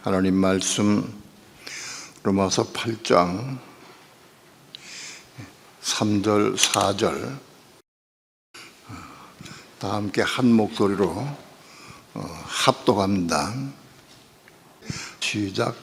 하나님 말씀 로마서 8장 3절 4절 다 함께 한 목소리로 합독합니다. 시작.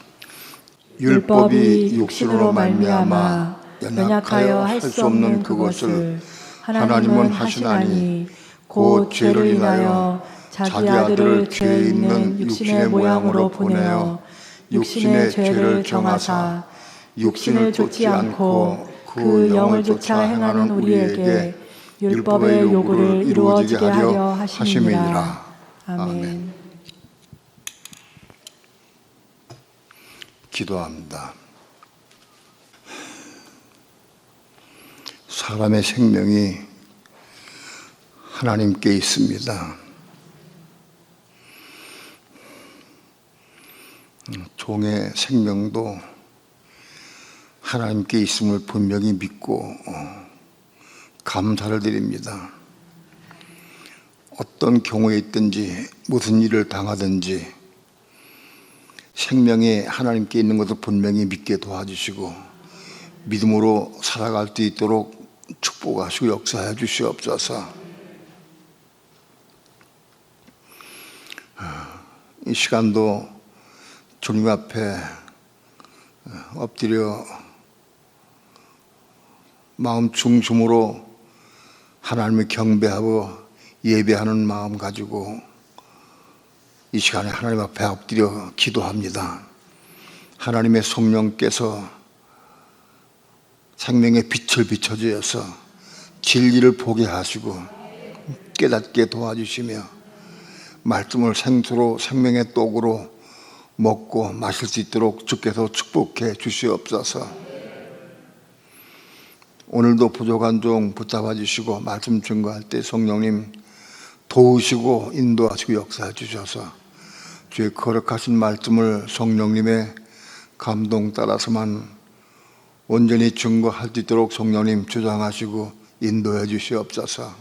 율법이 육신으로 말미암아 연약하여 할 수 없는 그것을 하나님은 하시나니 곧 죄를 인하여 자기 아들을 죄 있는 육신의 모양으로 보내어 육신의 죄를 정하사 육신을 좇지 않고 그 영을 좇아 행하는 우리에게 율법의 요구를 이루어지게 하려 하심이니라. 아멘. 기도합니다. 사람의 생명이 하나님께 있습니다. 종의 생명도 하나님께 있음을 분명히 믿고 감사를 드립니다. 어떤 경우에 있든지 무슨 일을 당하든지 생명이 하나님께 있는 것을 분명히 믿게 도와주시고 믿음으로 살아갈 수 있도록 축복하시고 역사해 주시옵소서. 이 시간도 주님 앞에 엎드려 마음 중심으로 하나님을 경배하고 예배하는 마음 가지고 이 시간에 하나님 앞에 엎드려 기도합니다. 하나님의 성령께서 생명의 빛을 비춰주셔서 진리를 보게 하시고 깨닫게 도와주시며 말씀을 생수로 생명의 떡으로 먹고 마실 수 있도록 주께서 축복해 주시옵소서. 오늘도 부족한 종 붙잡아 주시고 말씀 증거할 때 성령님 도우시고 인도하시고 역사해 주셔서 주의 거룩하신 말씀을 성령님의 감동 따라서만 온전히 증거할 수 있도록 성령님 주장하시고 인도해 주시옵소서.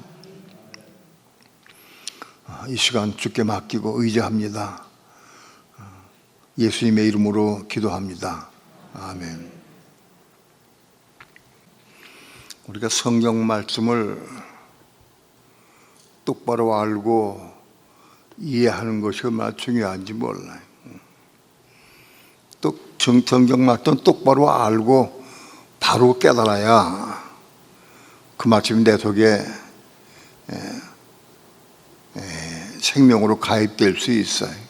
이 시간 주께 맡기고 의지합니다. 예수님의 이름으로 기도합니다. 아멘. 우리가 성경 말씀을 똑바로 알고 이해하는 것이 얼마나 중요한지 몰라요. 또 성경 말씀 똑바로 알고 바로 깨달아야 그 말씀이 내 속에 생명으로 가입될 수 있어요.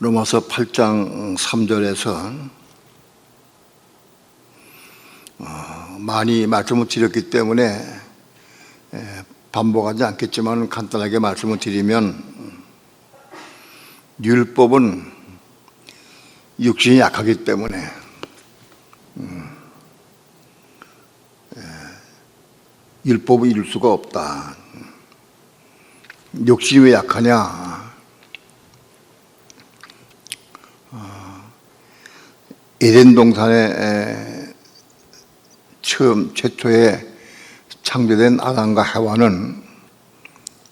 로마서 8장 3절에서 많이 말씀을 드렸기 때문에 반복하지 않겠지만 간단하게 말씀을 드리면 율법은 육신이 약하기 때문에 율법을 이룰 수가 없다. 육신이 왜 약하냐? 에덴 동산에 처음 최초에 창조된 아담과 하와는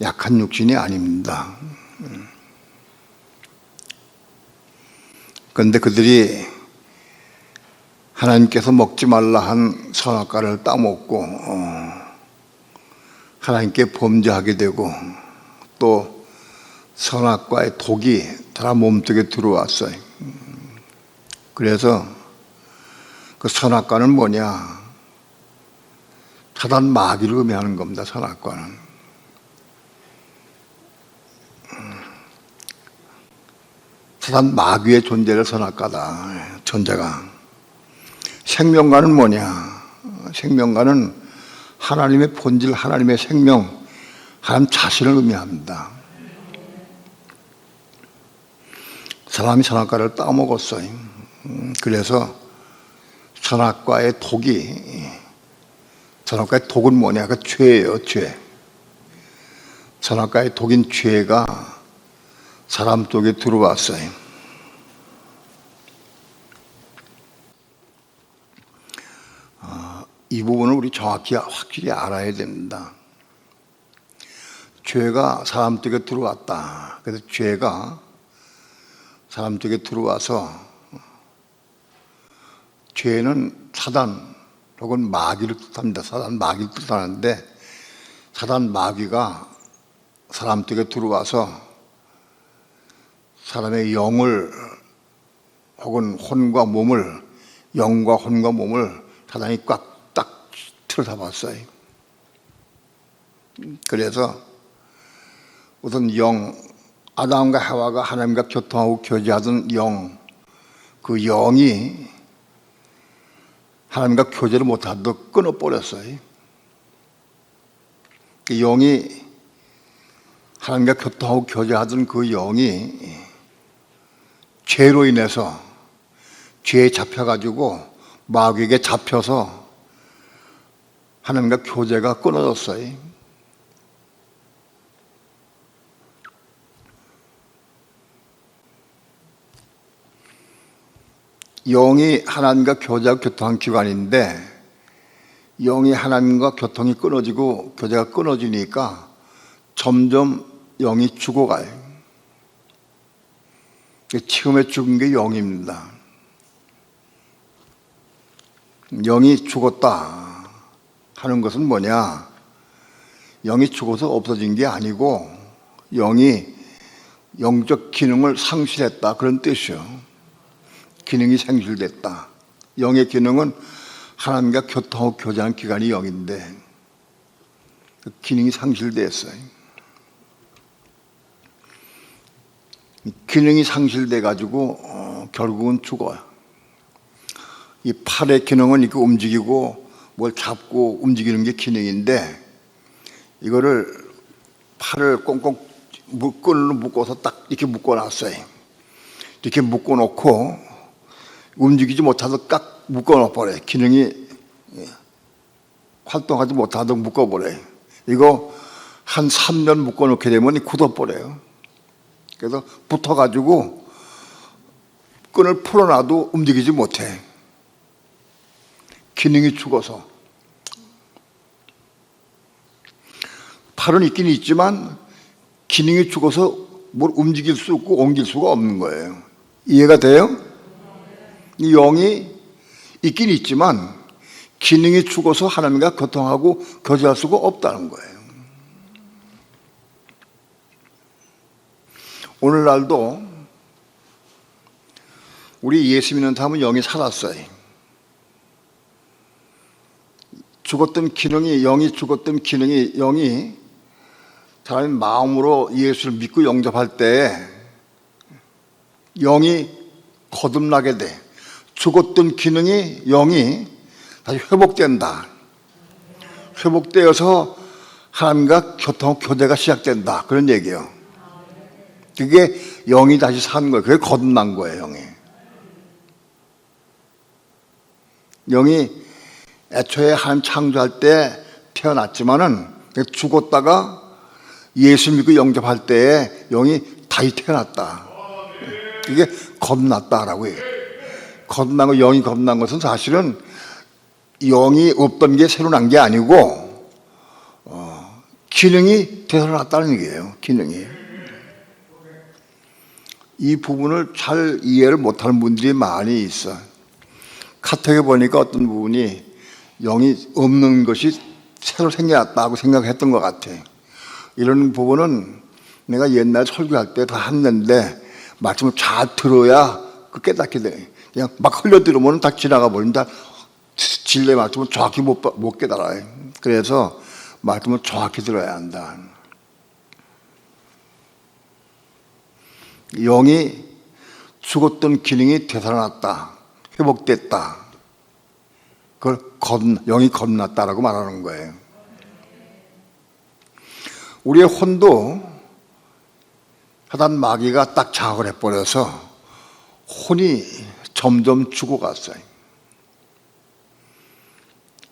약한 육신이 아닙니다. 그런데 그들이 하나님께서 먹지 말라 한 선악과를 따먹고 하나님께 범죄하게 되고 또 선악과의 독이 다 몸속에 들어왔어요. 그래서 그 선악과는 뭐냐? 사단 마귀를 의미하는 겁니다. 선악과는 사단 마귀의 존재를 선악과다. 존재가. 생명과는 뭐냐? 생명과는 하나님의 본질, 하나님의 생명, 하나님 자신을 의미합니다. 사람이 선악과를 따먹었어요. 그래서 선악과의 독은 뭐냐? 그 죄예요, 죄. 선악과의 독인 죄가 사람 속에 들어왔어요. 이 부분을 우리 정확히 확실히 알아야 됩니다. 죄가 사람 쪽에 들어왔다. 그래서 죄가 사람 쪽에 들어와서, 죄는 사단 혹은 마귀를 뜻합니다. 사단, 마귀를 뜻하는데, 사단, 마귀가 사람 쪽에 들어와서 사람의 영을 혹은 혼과 몸을, 영과 혼과 몸을 사단이 꽉 딱 틀어잡았어요. 그래서 우선 아담과 하와가 하나님과 교통하고 교제하던 그 영이 하나님과 교제를 못하도록 끊어버렸어요. 그 영이, 하나님과 교통하고 교제하던 그 영이 죄로 인해서 죄에 잡혀가지고 마귀에게 잡혀서 하나님과 교제가 끊어졌어요. 영이 하나님과 교제하고 교통한 기관인데, 영이 하나님과 교통이 끊어지고 교제가 끊어지니까 점점 영이 죽어가요. 처음에 죽은 게 영입니다. 영이 죽었다 하는 것은 뭐냐? 영이 죽어서 없어진 게 아니고 영이 영적 기능을 상실했다, 그런 뜻이요. 기능이 상실됐다. 영의 기능은 하나님과 교통하고 교제하는 기관이 영인데 그 기능이 상실됐어요. 기능이 상실돼 가지고 결국은 죽어요. 이 팔의 기능은 이렇게 움직이고 뭘 잡고 움직이는 게 기능인데, 이거를 팔을 꽁꽁 끈으로 묶어서 딱 이렇게 묶어놨어요. 이렇게 묶어놓고 움직이지 못하도록 딱 묶어놓아버려요. 기능이 활동하지 못하도록 묶어버려요. 이거 한 3년 묶어놓게 되면 굳어버려요. 그래서 붙어가지고 끈을 풀어놔도 움직이지 못해. 기능이 죽어서. 팔은 있긴 있지만 기능이 죽어서 뭘 움직일 수 없고 옮길 수가 없는 거예요. 이해가 돼요? 이 영이 있긴 있지만 기능이 죽어서 하나님과 교통하고 교제할 수가 없다는 거예요. 오늘날도 우리 예수 믿는 사람은 영이 살았어요. 죽었던 기능이, 영이 죽었던 기능이, 영이 사람이 마음으로 예수를 믿고 영접할 때 영이 거듭나게 돼. 죽었던 기능이, 영이 다시 회복된다. 회복되어서 하나님과 교제가 시작된다, 그런 얘기예요. 그게 영이 다시 산 거예요. 그게 거듭난 거예요. 영이 애초에 하나님 창조할 때 태어났지만은 죽었다가 예수 믿고 영접할 때에 영이 다시 태어났다. 이게 거듭났다라고 해요. 거듭난 거, 영이 거듭난 것은 사실은 영이 없던 게 새로 난 게 아니고 기능이 되살아났다는 얘기예요. 기능이. 이 부분을 잘 이해를 못하는 분들이 많이 있어. 카톡에 보니까 어떤 부분이 영이 없는 것이 새로 생겨났다고 생각했던 것 같아. 이런 부분은 내가 옛날 설교할 때 다 했는데 말씀을 잘 들어야 그 깨닫게 돼. 그냥 막 흘려들으면 다 지나가 버린다. 진리의 말씀을 정확히 못 깨달아요. 그래서 말씀을 정확히 들어야 한다. 영이 죽었던 기능이 되살아났다, 회복됐다. 그걸 영이 거듭났다라고 말하는 거예요. 우리의 혼도 사단 마귀가 딱 장악을 해버려서 혼이 점점 죽어갔어요.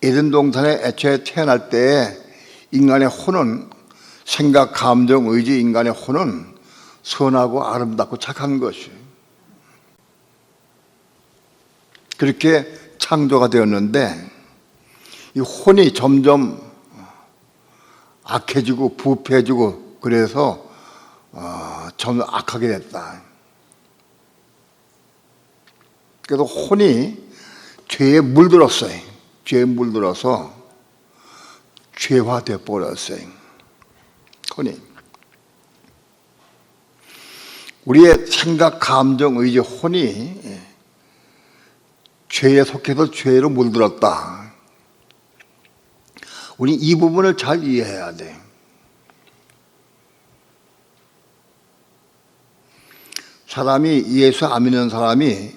에덴 동산에 애초에 태어날 때 인간의 혼은, 생각, 감정, 의지, 인간의 혼은 선하고 아름답고 착한 것이에요. 그렇게 창조가 되었는데 이 혼이 점점 악해지고 부패해지고 그래서 점점 악하게 됐다. 그래서 혼이 죄에 물들었어요. 죄에 물들어서 죄화돼 버렸어요. 혼이. 우리의 생각, 감정, 의지, 혼이 죄에 속해서 죄로 물들었다. 우리 이 부분을 잘 이해해야 돼. 사람이 예수 안 믿는 사람이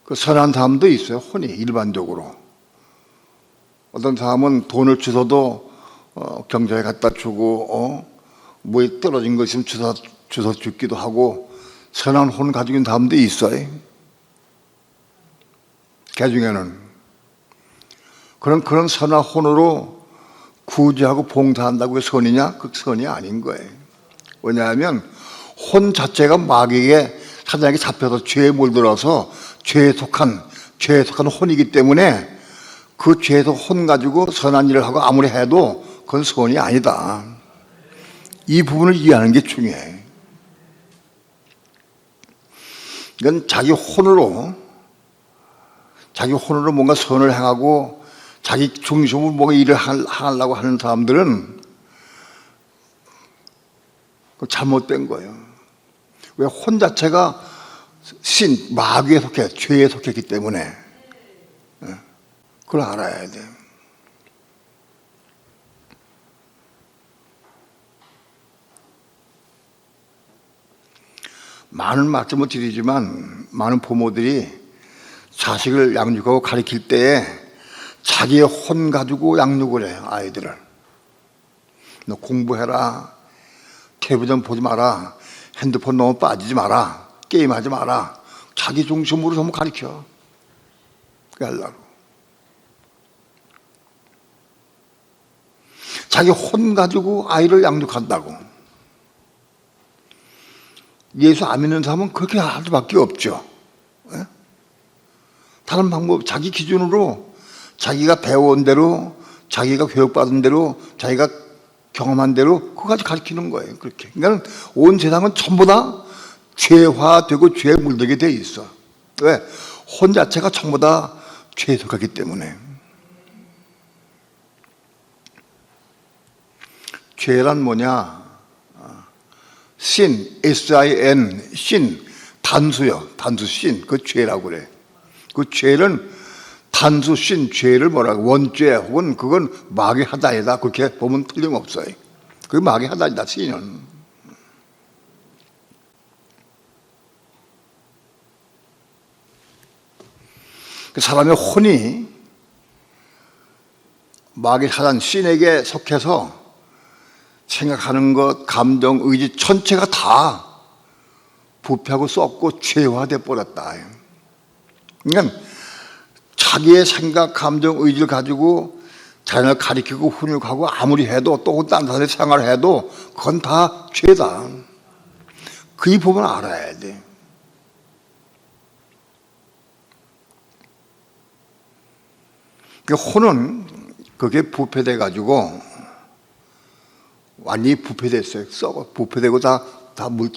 그 선한 사람도 있어요. 혼이 일반적으로. 어떤 사람은 돈을 주서도 경찰에 갖다 주고 뭐에 떨어진 거 있으면 주워 죽기도 하고 선한 혼 가지고 있는 사람도 있어요. 그 중에는 그런 선한 혼으로 구제하고 봉사한다고 왜 선이냐? 그 선이 아닌 거예요. 왜냐하면 혼 자체가 마귀에게 사단에게 잡혀서 죄에 물들어서 죄에 속한 혼이기 때문에 그 죄에서 혼 가지고 선한 일을 하고 아무리 해도 그건 선이 아니다. 이 부분을 이해하는 게 중요해. 이건 자기 혼으로 뭔가 선을 행하고 자기 중심으로 뭔가 일을 하려고 하는 사람들은 잘못된 거예요. 왜? 혼 자체가 마귀에 속해, 죄에 속했기 때문에. 그걸 알아야 돼. 많은 말씀을 드리지만 많은 부모들이 자식을 양육하고 가르칠 때에 자기의 혼 가지고 양육을 해요. 아이들을. 너 공부해라, 텔레비전 보지 마라, 핸드폰 너무 빠지지 마라, 게임하지 마라, 자기 중심으로 너무 가르쳐. 그게 하려고. 자기 혼 가지고 아이를 양육한다고. 예수 안 믿는 사람은 그렇게 할 수밖에 없죠. 다른 방법, 자기 기준으로 자기가 배워온 대로, 자기가 교육받은 대로, 자기가 경험한 대로 그거까지 가르치는 거예요. 그렇게. 그러니까 온 세상은 전부 다 죄화되고 죄에 물들게 돼 있어. 왜? 혼 자체가 전부 다 죄에 속하기 때문에. 죄란 뭐냐? 신, S-I-N, 신, 단수요. 단수 신, 그 죄라고 그래. 그 죄는 단수 신, 죄를 뭐라고, 원죄 혹은 그건 마귀 하다이다. 그렇게 보면 틀림없어요. 그게 마귀 하다이다, 신은. 그 사람의 혼이 마귀 하단 신에게 속해서 생각하는 것, 감정, 의지 전체가 다 부패하고 썩고 죄화돼 버렸다. 그러니까 자기의 생각, 감정, 의지를 가지고 자연을 가리키고 훈육하고 아무리 해도 또 딴 사람의 생활을 해도 그건 다 죄다. 그 부분을 알아야 돼. 그 혼은 그게 부패돼 가지고 완전히 부패됐어요. 썩어. 부패되고 다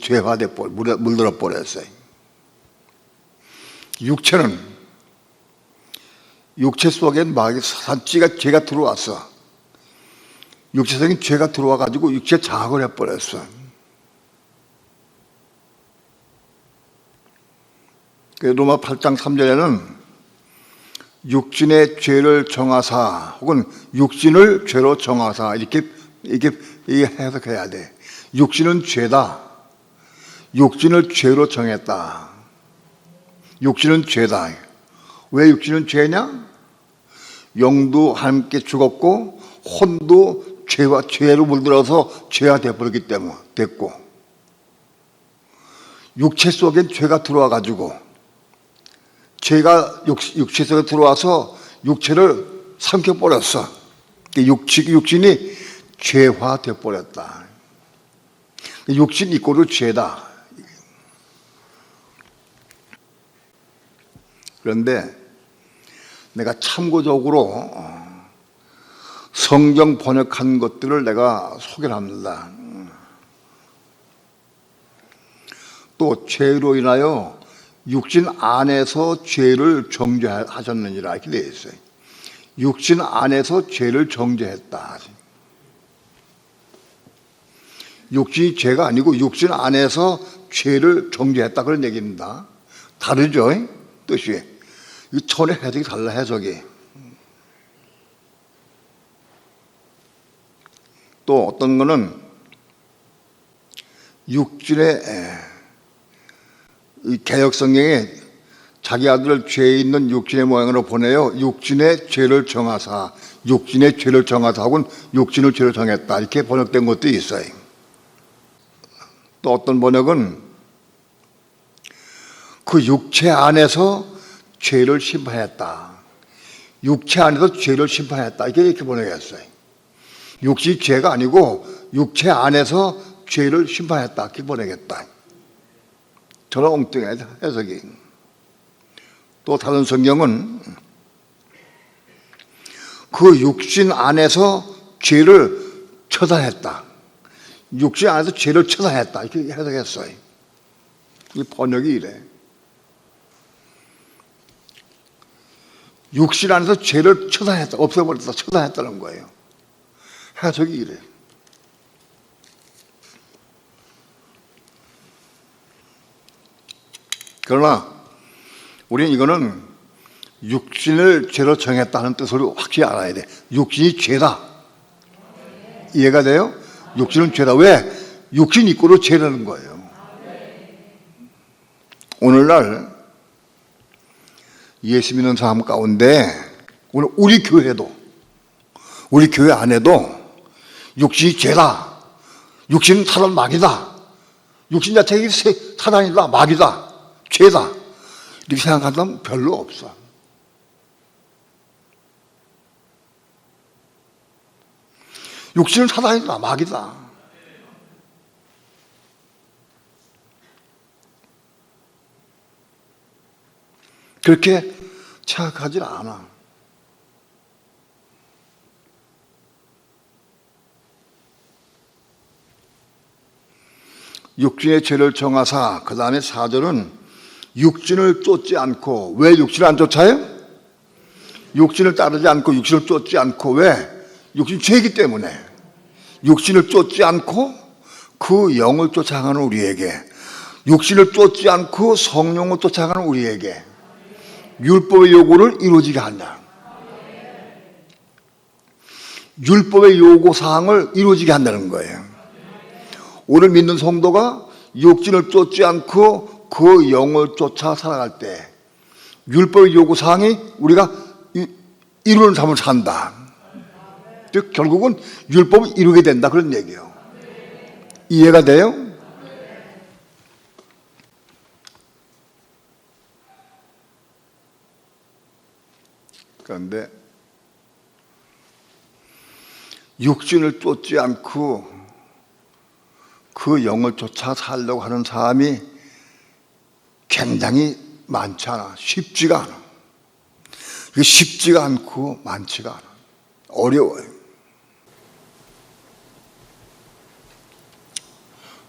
죄화돼 물들어 버렸어요. 육체 속에 마귀 산지가 죄가 들어왔어. 육체적인 죄가 들어와 가지고 육체 장악을 해버렸어. 로마 8장 3절에는 육신의 죄를 정하사 혹은 육신을 죄로 정하사 이렇게 해석해야 돼. 육신은 죄다. 육신을 죄로 정했다. 육신은 죄다. 왜 육신은 죄냐? 영도 함께 죽었고 혼도 죄로 물들어서 죄가 되어버렸기 때문에 됐고, 육체 속엔 죄가 들어와 가지고 죄가 육체 속에 들어와서 육체를 삼켜버렸어. 육신이 죄화되어 버렸다. 육신 이꼬르 죄다. 그런데 내가 참고적으로 성경 번역한 것들을 내가 소개를 합니다. 또 죄로 인하여 육신 안에서 죄를 정죄하셨느니라 이렇게 되어 있어요. 육신 안에서 죄를 정죄했다. 육신이 죄가 아니고 육신 안에서 죄를 정죄했다 그런 얘기입니다. 다르죠? 뜻이. 이 천의 해석이 달라 해석이. 또 어떤 거는 육신의 이 개혁성경에 자기 아들을 죄 있는 육신의 모양으로 보내요. 육신의 죄를 정하사, 육신의 죄를 정하사 하고는 육신을 죄로 정했다 이렇게 번역된 것도 있어요. 또 어떤 번역은 그 육체 안에서 죄를 심판했다. 육체 안에서 죄를 심판했다 이렇게 번역했어요. 육신이 죄가 아니고 육체 안에서 죄를 심판했다 이렇게 번역했다. 저런 엉뚱해 해석이. 또 다른 성경은 그 육신 안에서 죄를 처단했다. 육신 안에서 죄를 처단했다 이렇게 해석했어요. 이 번역이 이래. 육신 안에서 죄를 처단했다, 없애버렸다, 처단했다는 거예요. 해석이 이래. 그러나 우리는 이거는 육신을 죄로 정했다는 뜻으로 확실히 알아야 돼. 육신이 죄다. 이해가 돼요? 육신은 죄다. 왜? 육신 이꼬로 죄라는 거예요. 오늘날 예수 믿는 사람 가운데 오늘 우리 교회도 우리 교회 안에도 육신이 죄다. 육신은 사단 마귀다. 육신 자체가 사단이다. 마귀다. 죄다. 이렇게 생각하는 사람 별로 없어. 육신은 사단이다. 마귀다. 그렇게 생각하지 않아. 육신의 죄를 정하사, 그 다음에 4절은 육신을 쫓지 않고, 왜 육신을 안 쫓아요? 육신을 따르지 않고, 육신을 쫓지 않고, 왜? 육신이 죄이기 때문에. 육신을 쫓지 않고 그 영을 쫓아가는 우리에게, 육신을 쫓지 않고 성령을 쫓아가는 우리에게 율법의 요구를 이루어지게 한다. 율법의 요구사항을 이루어지게 한다는 거예요. 오늘 믿는 성도가 육신을 쫓지 않고 그 영을 쫓아 살아갈 때 율법의 요구사항이 우리가 이루는 삶을 산다. 즉 결국은 율법을 이루게 된다 그런 얘기예요. 이해가 돼요? 그런데 육신을 쫓지 않고 그 영을 쫓아 살려고 하는 사람이 굉장히 많지 않아. 쉽지가 않아. 이게 쉽지가 않고 많지가 않아. 어려워요.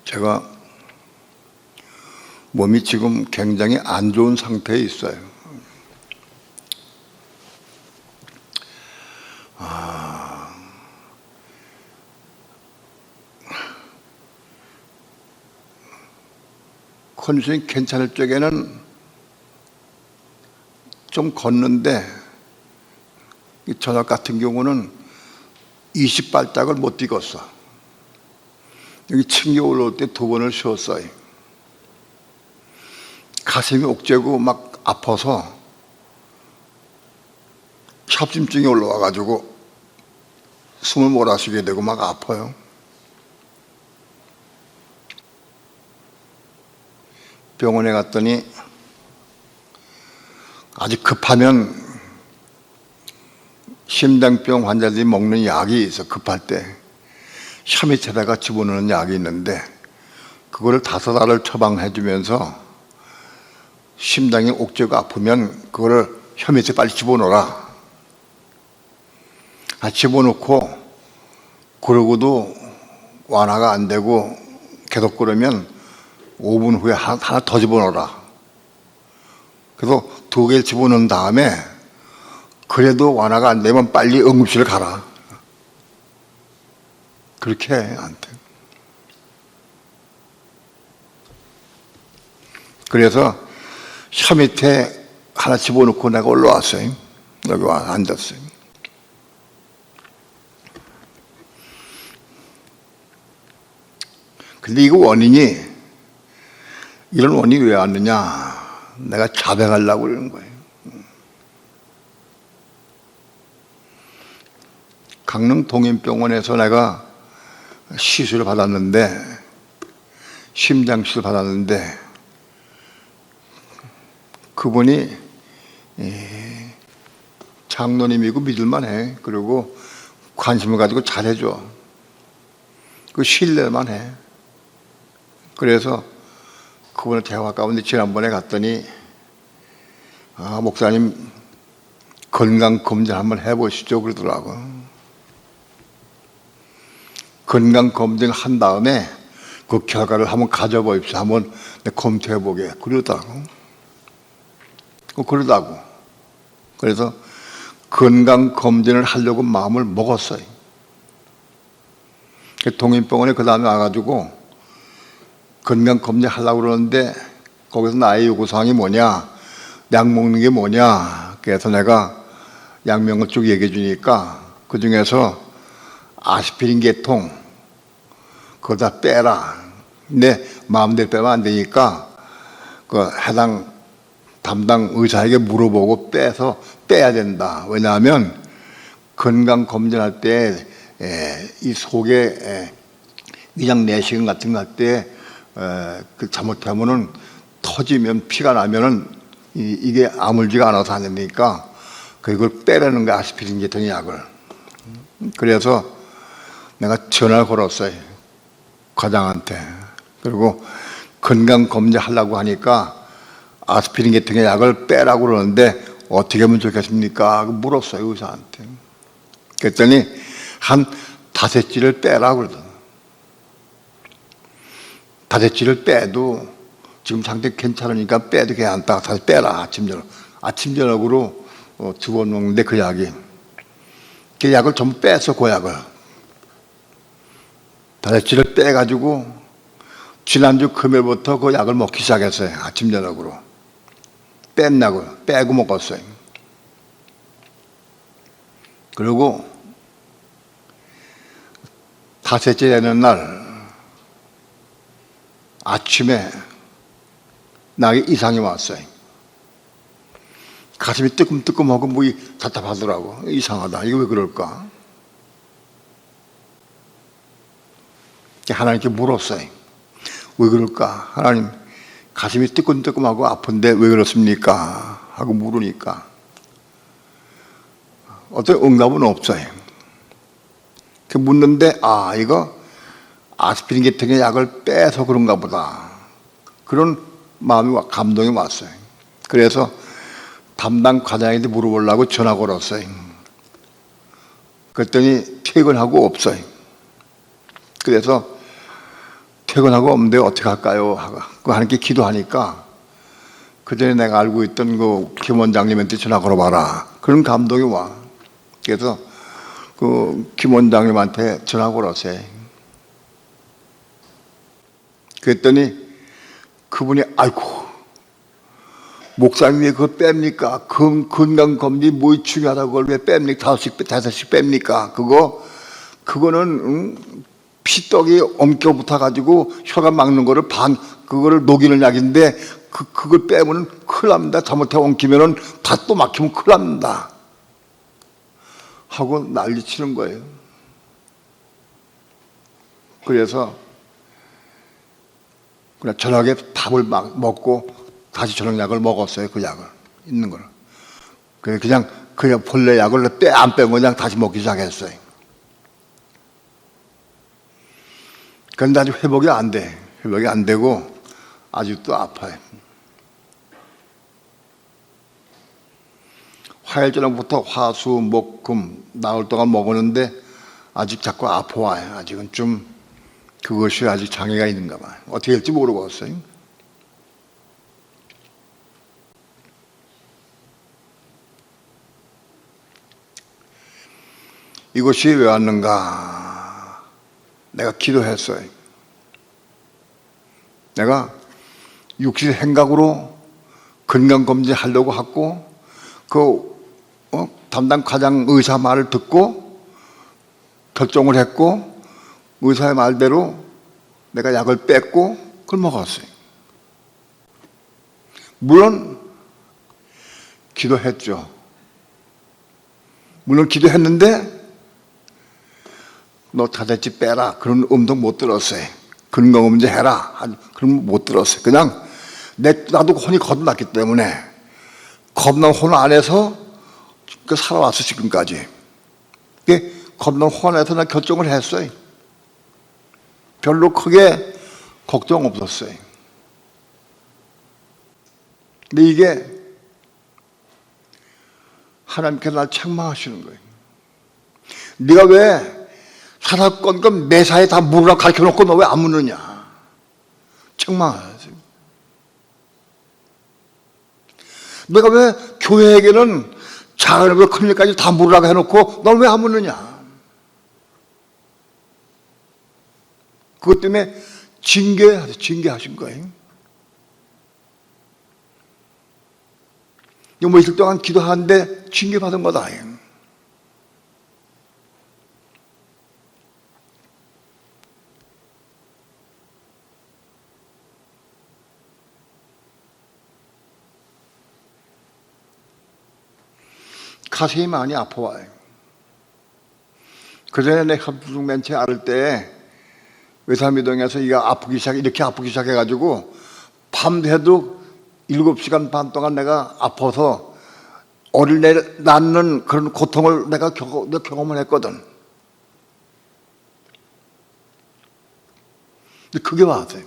제가 몸이 지금 굉장히 안 좋은 상태에 있어요. 컨디션이 괜찮을 적에는 좀 걷는데 저녁 같은 경우는 20발짝을 못 뛰었어. 여기 층에 올라올 때 2번을 쉬었어요. 가슴이 옥죄고 막 아파서 협심증이 올라와가지고 숨을 몰아쉬게 되고 막 아파요. 병원에 갔더니 아주 급하면 심장병 환자들이 먹는 약이 있어. 급할 때 혀 밑에다가 집어넣는 약이 있는데 그거를 5알을 처방해 주면서 심장이 옥죄고 아프면 그거를 혀 밑에 빨리 집어넣어라. 집어넣고 그러고도 완화가 안 되고 계속 그러면 5분 후에 하나 더 집어넣어라. 그래서 2개를 집어넣은 다음에 그래도 완화가 안 되면 빨리 응급실을 가라. 그렇게 해, 나한테. 그래서 혀 밑에 하나 집어넣고 내가 올라왔어요. 여기 와 앉았어요. 근데 이거 원인이, 이런 원인이 왜 왔느냐? 내가 자백하려고 그러는 거예요. 강릉 동인병원에서 내가 시술을 받았는데, 심장시술 받았는데, 그분이 장로님이고 믿을만해. 그리고 관심을 가지고 잘해줘. 그 신뢰만 해. 그래서 그분의 대화 가운데 지난번에 갔더니 목사님 건강검진 한번 해보시죠 그러더라고. 건강검진 한 다음에 그 결과를 한번 가져보십시오. 한번 검토해보게 그러더라고. 그래서 건강검진을 하려고 마음을 먹었어요. 동인병원에 그 다음에 와가지고 건강검진 하려고 그러는데 거기서 나의 요구사항이 뭐냐, 약 먹는 게 뭐냐. 그래서 내가 약명을 쭉 얘기해 주니까 그 중에서 아스피린 계통 그거 다 빼라. 근데 마음대로 빼면 안 되니까 그 해당 담당 의사에게 물어보고 빼야 된다. 왜냐하면 건강검진할 때 이 속에 위장 내시경 같은 거 할 때 그 잘못하면은 터지면 피가 나면은 이게 아물지가 않아서 안 되니까 그걸 빼라는 거야. 아스피린 계통의 약을. 그래서 내가 전화를 걸었어요. 과장한테. 그리고 건강검진 하려고 하니까 아스피린 계통의 약을 빼라고 그러는데 어떻게 하면 좋겠습니까? 물었어요, 의사한테. 그랬더니 한 5지를 빼라고 그러더라고요. 5지를 빼도 지금 상태 괜찮으니까 빼도 괜찮다. 다시 빼라, 아침 저녁. 아침 저녁으로 2번 먹는데 그 약이. 그 약을 전부 뺐어, 그 약을. 5지를 빼가지고 지난주 금요일부터 그 약을 먹기 시작했어요. 아침 저녁으로. 뺀 약을 빼고 먹었어요. 그리고 5째 되는 날 아침에 나에게 이상이 왔어요. 가슴이 뜨끔뜨끔하고 목이 답답하더라고. 이상하다. 이거 왜 그럴까? 하나님께 물었어요. 왜 그럴까? 하나님, 가슴이 뜨끔뜨끔하고 아픈데 왜 그렇습니까? 하고 물으니까 어떤 응답은 없어요. 그 묻는데 이거 아스피린 계통의 약을 빼서 그런가 보다. 그런 마음이 감동이 왔어요. 그래서 담당 과장한테 물어보려고 전화 걸었어요. 그랬더니 퇴근하고 없어요. 그래서 퇴근하고 없는데 어떻게 할까요? 하고 하나님께 기도하니까 그 전에 내가 알고 있던 그 김 원장님한테 전화 걸어봐라. 그런 감동이 와. 그래서 그 김 원장님한테 전화 걸었어요. 그랬더니 그분이 아이고 목사님 왜 그걸 뺍니까? 건강검진 뭐 중요하다고 그걸 왜 뺍니까? 5씩 뺍니까? 그거는 피떡이 엉켜 붙어가지고 혀가 막는 거를 그거를 녹이는 약인데 그걸 빼면 큰일 납니다. 잘못해 엉키면은 다 또 막히면 큰일 납니다. 하고 난리 치는 거예요. 그래서 그냥 저녁에 밥을 막 먹고 다시 저녁 약을 먹었어요. 그 약을 있는 걸. 그냥 본래 약을 안 빼고 그냥 다시 먹기 시작했어요. 그런데 아직 회복이 안 돼. 회복이 안 되고 아직도 아파요. 4일전부터 화, 수, 목, 금 나흘 동안 먹었는데 아직 자꾸 아파와요. 아직은 좀 그것이 아직 장애가 있는가 봐요. 어떻게 될지 모르겠어요. 이것이 왜 왔는가? 내가 기도했어요. 내가 육신 행각으로 건강검진 하려고 하고 담당 과장 의사 말을 듣고 결정을 했고 의사의 말대로 내가 약을 뺐고 그걸 먹었어요. 물론 기도했죠. 물론 기도했는데 너 다대치 빼라 그런 음도 못 들었어요. 건강검진 해라 그런 거 못 들었어요. 그냥 나도 혼이 거듭났기 때문에 겁난 혼 안에서 살아왔어 지금까지. 겁난 혼 안에서 나 결정을 했어요. 별로 크게 걱정 없었어요. 근데 이게 하나님께서 날 책망하시는 거예요. 네가 왜 사사건건 매사에 다 물으라고 가르쳐놓고 너 왜 안 묻느냐. 책망하세요. 내가 왜 교회에게는 작은 일 큰 일까지 다 물으라고 해놓고 넌 왜 안 묻느냐. 그것 때문에 징계하신 거예요. 뭐 이틀 동안 기도하는데 징계받은 거다. 가슴이 많이 아파와요. 그전에 내 협중 멘체 앓을 때 외삼이동에서 이렇게 아프기 시작해가지고 밤새도 7시간 반 동안 내가 아파서 어린애 낳는 그런 고통을 내가 경험을 했거든. 근데 그게 왔어요.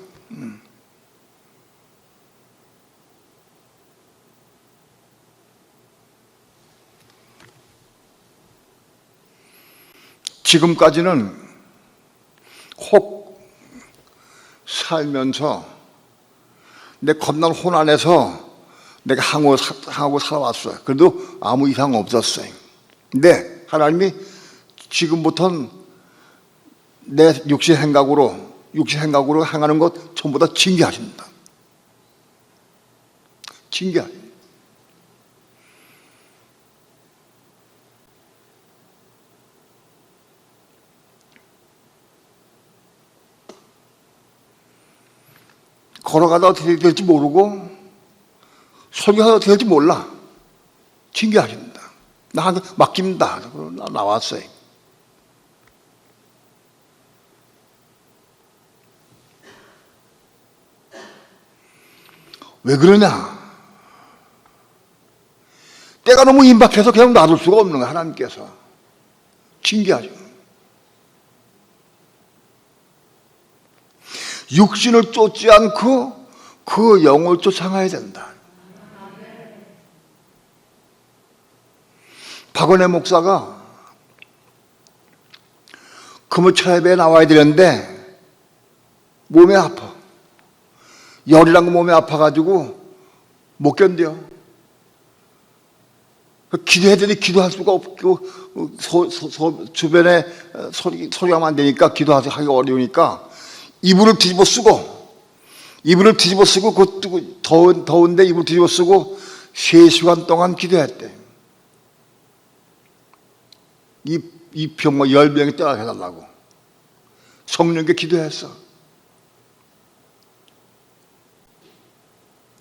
지금까지는 혹 살면서 내 겁난 혼 안에서 내가 하고 살아왔어요. 그래도 아무 이상 없었어요. 근데 하나님이 지금부터는 내 육신 행각으로 행하는 것 전부 다 징계하십니다. 징계하십니다. 걸어가다 어떻게 될지 모르고 설교하다 어떻게 될지 몰라. 징계하십니다. 나한테 맡깁니다. 나 나왔어요. 왜 그러냐? 때가 너무 임박해서 그냥 놔둘 수가 없는 거야. 하나님께서 징계하죠. 육신을 쫓지 않고 그 영을 쫓아가야 된다. 박원의 목사가 금요차협에 나와야 되는데 몸이 아파. 열이란 거 몸이 아파가지고 못 견뎌. 기도해야 되는데 기도할 수가 없고 주변에 소리가 안 되니까 기도하기 어려우니까 이불을 뒤집어 쓰고 그 더운데 이불 뒤집어 쓰고 3시간 동안 기도했대. 이 병, 열병이 떠나게 해달라고 성령께 기도했어.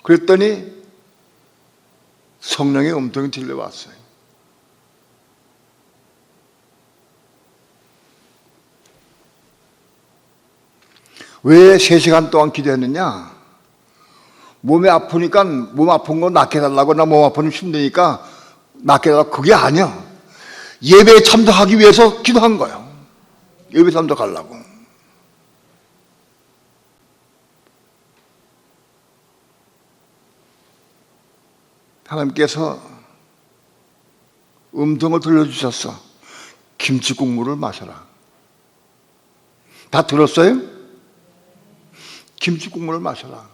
그랬더니 성령의 음성이 들려왔어요. 왜 3시간 동안 기도했느냐? 몸이 아프니까 몸 아픈 거 낫게 해달라고. 나 몸 아프면 힘드니까 낫게 해달라고. 그게 아니야. 예배에 참석하기 위해서 기도한 거예요. 예배 참석하려고. 하나님께서 음성을 들려주셨어. 김치 국물을 마셔라. 다 들었어요? 김치 국물을 마셔라.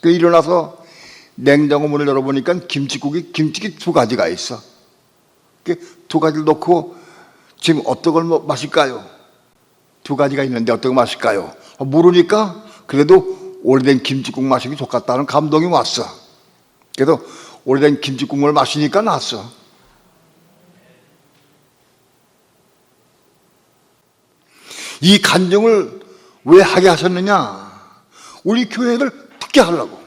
그 일어나서 냉장고 문을 열어보니까 김치국이 두 가지가 있어. 그 두 가지를 놓고 지금 어떤 걸 마실까요? 두 가지가 있는데 어떤 거 마실까요? 모르니까 그래도 오래된 김치국 마시기 좋겠다는 감동이 왔어. 그래서 오래된 김치국물을 마시니까 났어. 이 간증을 왜 하게 하셨느냐? 우리 교회를 듣게 하려고.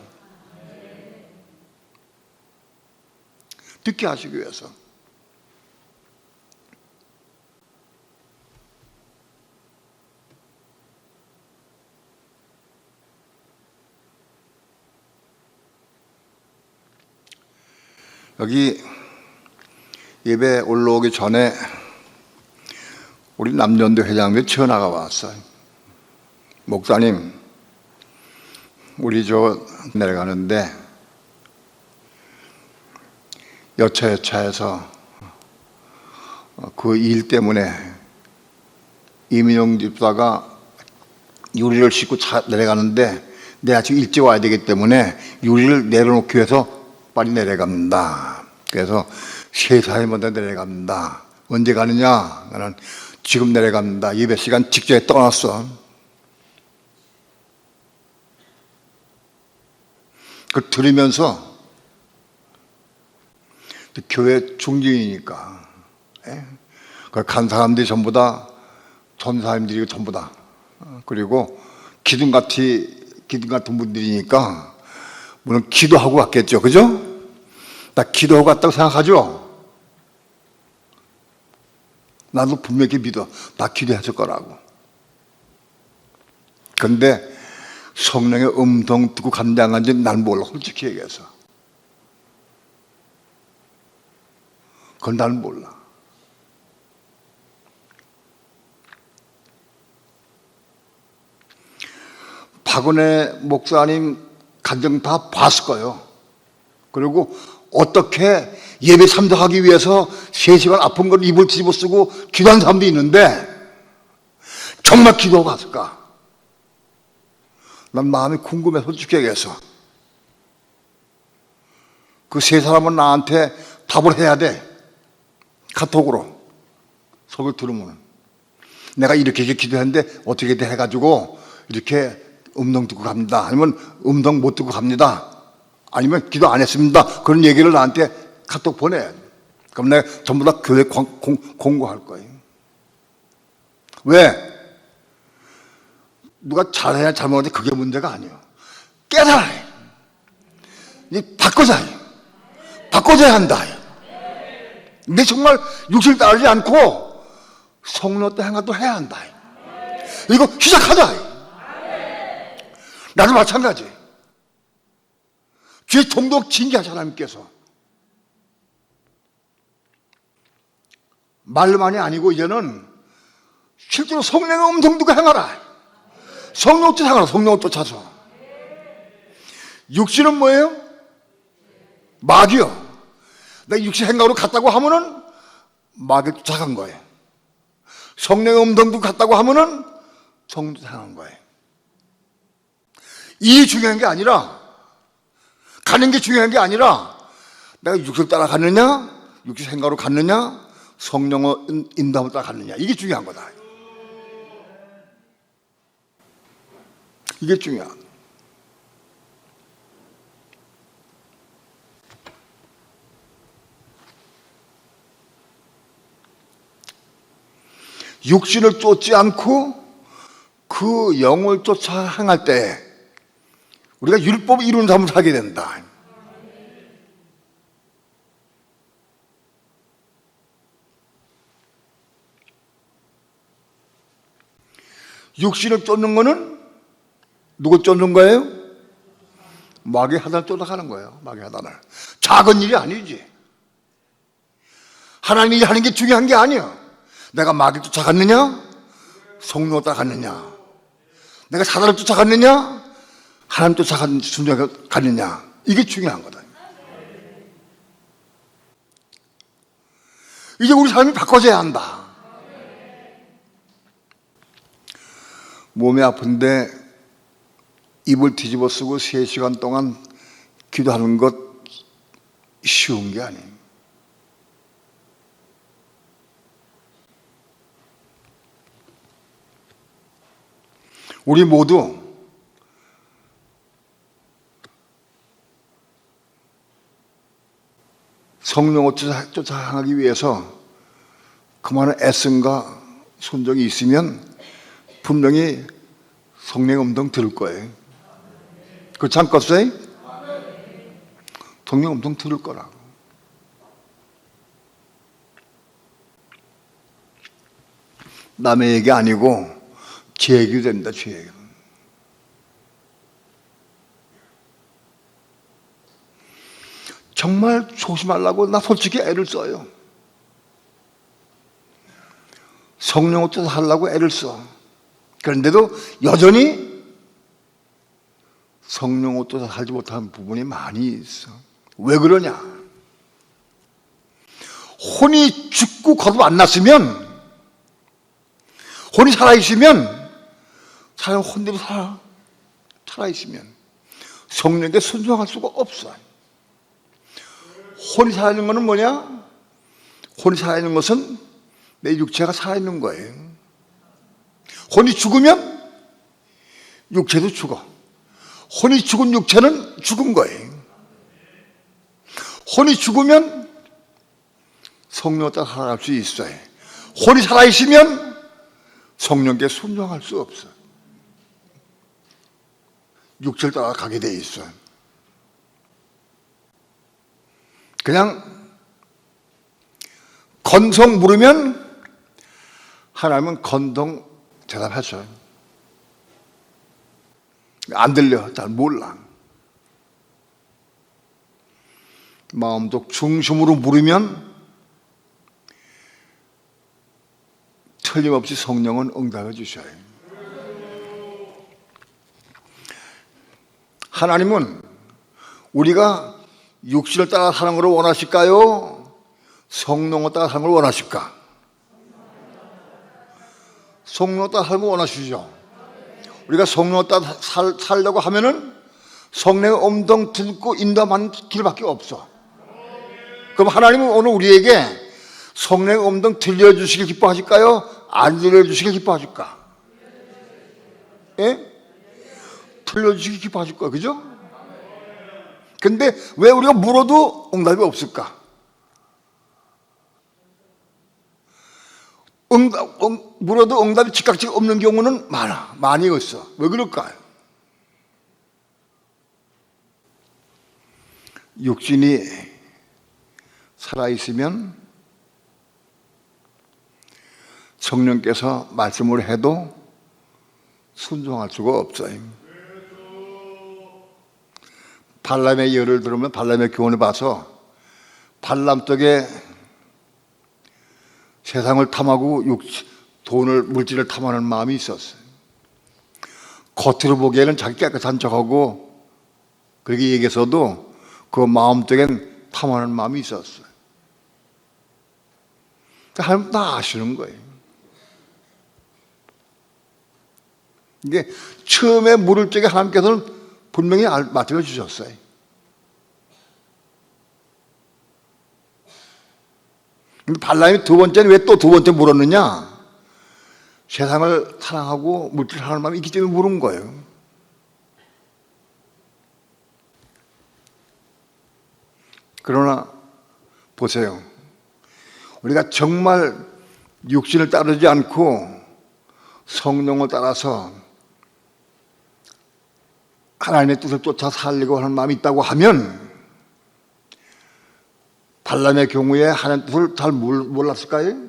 듣게 하시기 위해서. 여기 예배 올라오기 전에 우리 남전도 회장님이 전화가 왔어요. 목사님, 우리 내려가는데 여차여차해서 그 일 때문에 이민영 집사가 유리를 싣고 내려가는데 내가 지금 일찍 와야 되기 때문에 유리를 내려놓기 위해서 빨리 내려갑니다. 그래서 3시간 먼저 내려갑니다. 언제 가느냐? 나는 지금 내려갑니다. 예배 시간 직전에 떠났어. 그걸 들으면서 교회 중진이니까 그걸 간 사람들이 전부 다 전사님들이고 전부 다 그리고 기둥 같은 분들이니까 물론 기도하고 갔겠죠. 그죠? 나 기도하고 갔다고 생각하죠? 나도 분명히 믿어. 나 기도했을 거라고. 그런데 성령의 음성 듣고 감당한지 난 몰라. 솔직히 얘기해서. 그건 난 몰라. 박은혜 목사님 간증 다 봤을 거예요. 그리고 어떻게 예배 참석하기 위해서 3시간 아픈 걸 입을 뒤집어 쓰고 기도한 사람도 있는데 정말 기도하고 갔을까? 난 마음이 궁금해. 솔직히 얘기해서. 그 3사람은 나한테 답을 해야 돼. 카톡으로 속을 들으면 내가 이렇게 기도했는데 어떻게 돼 해가지고 이렇게 음성 듣고 갑니다. 아니면 음성 못 듣고 갑니다. 아니면 기도 안 했습니다. 그런 얘기를 나한테 카톡 보내. 그럼 내가 전부 다 교회 공고할 거예요. 왜? 누가 잘해야 잘못하지 그게 문제가 아니에요. 깨달아. 바꿔줘야 한다. 근데 정말 육신을 따르지 않고 성령 때 행함도 해야 한다. 이거 시작하자. 나도 마찬가지. 죄 통독 징계하신 하나님께서 말로만이 아니고 이제는 실제로 성령의 음성 듣고 행하라. 성령 쫓아가라. 성령을 쫓아서. 육신은 뭐예요? 마귀요. 내가 육신 행각으로 갔다고 하면은 마귀를 쫓아간 거예요. 성령의 음성 듣고 갔다고 하면은 성령 쫓아간 거예요. 이 중요한 게 아니라 가는 게 중요한 게 아니라 내가 육신을 따라갔느냐 육신 생각으로 갔느냐 성령의 인도함을 따라갔느냐 이게 중요한 거다. 이게 중요한. 육신을 쫓지 않고 그 영을 쫓아 행할 때 우리가 율법을 이루는 삶을 살게 된다. 육신을 쫓는 거는 누구 쫓는 거예요? 마귀 하단을 쫓아가는 거예요. 마귀 하단을. 작은 일이 아니지. 하나님이 하는 게 중요한 게 아니야. 내가 마귀 쫓아갔느냐? 성령을 따라갔느냐? 내가 사단을 쫓아갔느냐? 하나님 쫓아갔느냐? 이게 중요한 거다. 이제 우리 삶이 바꿔져야 한다. 몸이 아픈데 입을 뒤집어 쓰고 3시간 동안 기도하는 것 쉬운 게 아니에요. 우리 모두 성령을 쫓아가기 위해서 그만한 애씀과 순종이 있으면 분명히 성령의 음성 들을 거예요. 그렇지 않겠어요? 성령의 음성 들을 거라고. 남의 얘기 아니고 제 얘기도 됩니다. 제 얘기. 정말 조심하려고 나 솔직히 애를 써요. 성령을 쫓아 하려고 애를 써. 그런데도 여전히 성령을 쫓아 살지 못하는 부분이 많이 있어. 왜 그러냐? 혼이 죽고 거듭 안 났으면, 혼이 살아있으면, 사람 혼대로 살아있으면 성령에게 순종할 수가 없어. 혼이 살아있는 것은 뭐냐? 혼이 살아있는 것은 내 육체가 살아있는 거예요. 혼이 죽으면 육체도 죽어. 혼이 죽은 육체는 죽은 거예요. 혼이 죽으면 성령을 따라 살아갈 수 있어요. 혼이 살아있으면 성령께 순종할 수 없어. 육체를 따라 가게 돼 있어. 그냥 건성 물으면 하나님은 건성 대답하셔요. 안 들려, 잘 몰라. 마음도 중심으로 물으면 틀림없이 성령은 응답해 주셔요. 하나님은 우리가 육신을 따라 사는 것을 원하실까요? 성령을 따라 사는 걸 원하실까? 성령을 따라 살면 원하시죠. 우리가 성령을 따라 살려고 하면은 성령의 음성 듣고 인도하는 길밖에 없어. 그럼 하나님은 오늘 우리에게 성령의 음성 들려주시길 기뻐하실까요? 안 들려주시길 기뻐하실까? 예? 들려주시길 기뻐하실 거야, 그죠? 근데 왜 우리가 물어도 응답이 없을까? 물어도 응답이 즉각적 없는 경우는 많이 있어. 왜 그럴까요? 육신이 살아있으면 성령께서 말씀을 해도 순종할 수가 없어요. 발람의 예를 들으면 발람의 교훈을 봐서 발람 쪽에 세상을 탐하고 돈을, 물질을 탐하는 마음이 있었어요. 겉으로 보기에는 자기 깨끗한 척하고 그렇게 얘기해서도 그 마음 속엔 탐하는 마음이 있었어요. 하나님 다 아시는 거예요. 이게 처음에 물을 적에 하나님께서는 분명히 맞춰 주셨어요. 근데 발람이 두 번째는 왜 또 두 번째 물었느냐? 세상을 사랑하고 물질을 사랑하는 마음이 있기 때문에 물은 거예요. 그러나 보세요. 우리가 정말 육신을 따르지 않고 성령을 따라서 하나님의 뜻을 쫓아 살려고 하는 마음이 있다고 하면 발람의 경우에 하나님의 뜻을 잘 몰랐을까요?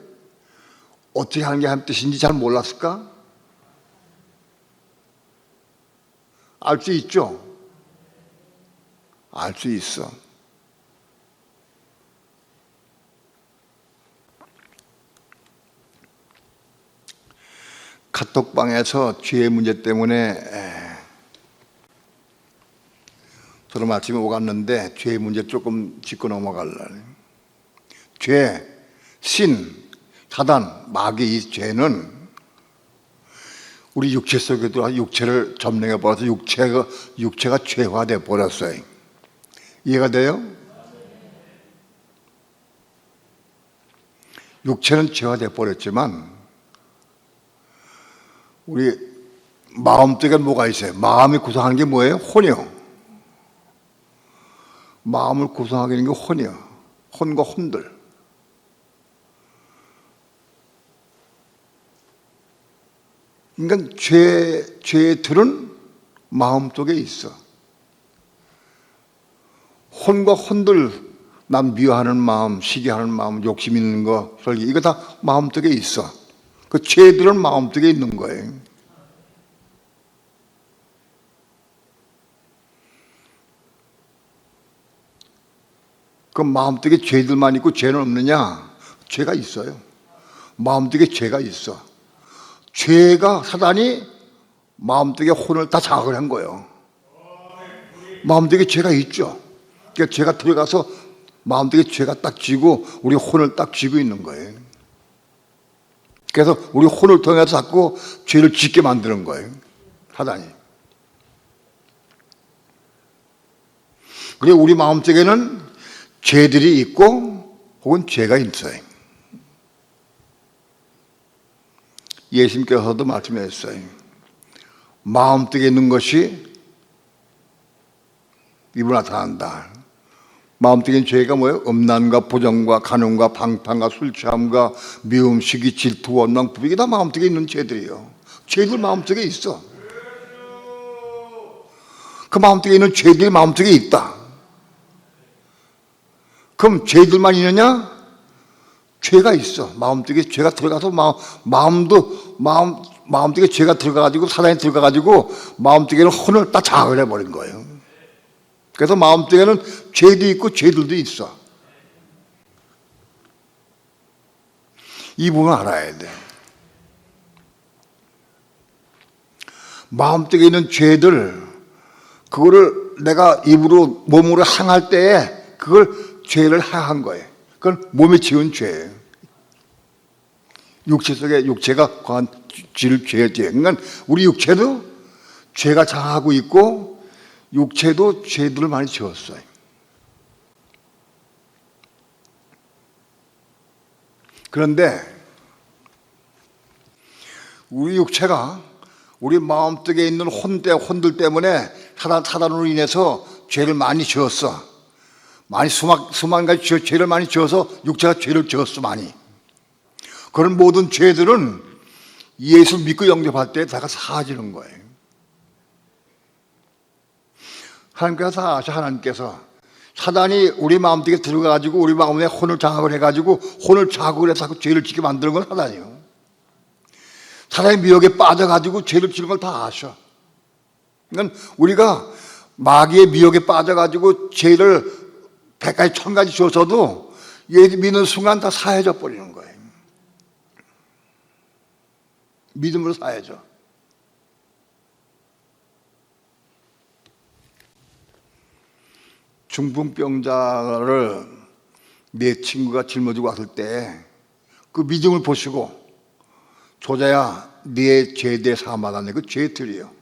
어떻게 하는 게 하나님의 뜻인지 잘 몰랐을까? 알 수 있죠? 알 수 있어. 카톡방에서 죄의 문제 때문에 저는 아침에 오갔는데 죄의 문제 조금 짚고 넘어갈래. 죄, 사단, 마귀 이 죄는 우리 육체 속에도 육체를 점령해 버려서 육체가 죄화돼 버렸어요. 이해가 돼요? 육체는 죄화돼 버렸지만 우리 마음속에 뭐가 있어요? 마음이 구성하는 게 뭐예요? 혼이요. 마음을 구성하게 되는 게 혼이요. 혼과 혼들. 그러니까 죄들은 마음속에 있어. 혼과 혼들, 남 미워하는 마음, 시기하는 마음, 욕심 있는 거, 설기, 이거 다 마음속에 있어. 그 죄들은 마음속에 있는 거예요. 그 마음속에 죄들만 있고 죄는 없느냐? 죄가 있어요. 마음속에 죄가 있어. 죄가 사단이 마음속에 혼을 다 장악을 한 거예요. 마음속에 죄가 있죠. 그러니까 죄가 들어가서 마음속에 죄가 딱 쥐고 우리 혼을 딱 쥐고 있는 거예요. 그래서 우리 혼을 통해서 자꾸 죄를 짓게 만드는 거예요. 사단이. 그리고 우리 마음속에는 죄들이 있고 혹은 죄가 있어요. 예수님께서도 말씀하셨어요. 마음속에 있는 것이 입으로 나타난다. 마음속에 있는 죄가 뭐예요? 음란과 부정과 간음과 방탕과 술 취함과 미움, 시기, 질투, 원망, 부비, 이게 다 마음속에 있는 죄들이에요. 죄들 마음속에 있어. 그 마음속에 있는 죄들이 마음속에 있다. 그럼 죄들만 있느냐? 죄가 있어. 마음속에 죄가 들어가서 마음속에 죄가 들어가가지고 사단이 들어가가지고 마음속에는 혼을 다 장악을 해버린 거예요. 그래서 마음속에는 죄도 있고 죄들도 있어. 이 부분을 알아야 돼. 마음속에 있는 죄들, 그거를 내가 입으로 몸으로 향할 때에 그걸 죄를 향한 거예요. 그건 몸에 지은 죄예요. 육체 속에 육체가 과한 지을 죄예요. 그러니까 우리 육체도 죄가 장하고 있고 육체도 죄들을 많이 지었어요. 그런데 우리 육체가 우리 마음속에 있는 혼들 때문에 사단으로 인해서 죄를 많이 지었어. 많이 수만 가지 죄를 많이 지어서 육체가 죄를 지었어 많이. 그런 모든 죄들은 예수 믿고 영접할 때 다가 사라지는 거예요. 하나님께서 다 아셔. 하나님께서 사단이 우리 마음속에 들어가가지고 우리 마음에 혼을 장악을 해가지고 혼을 자극을 해서 자꾸 죄를 짓게 만드는 건 사단이에요. 사단의 미혹에 빠져가지고 죄를 지는 걸 다 아셔. 그러니까 우리가 마귀의 미혹에 빠져가지고 죄를 100가지 1000가지 줘서도 얘 믿는 순간 다 사해져 버리는 거예요. 믿음으로 사해져. 중풍병자를 내 친구가 짊어지고 왔을 때 그 믿음을 보시고 조자야 네 죄에 사함받았네. 그 죄들이에요.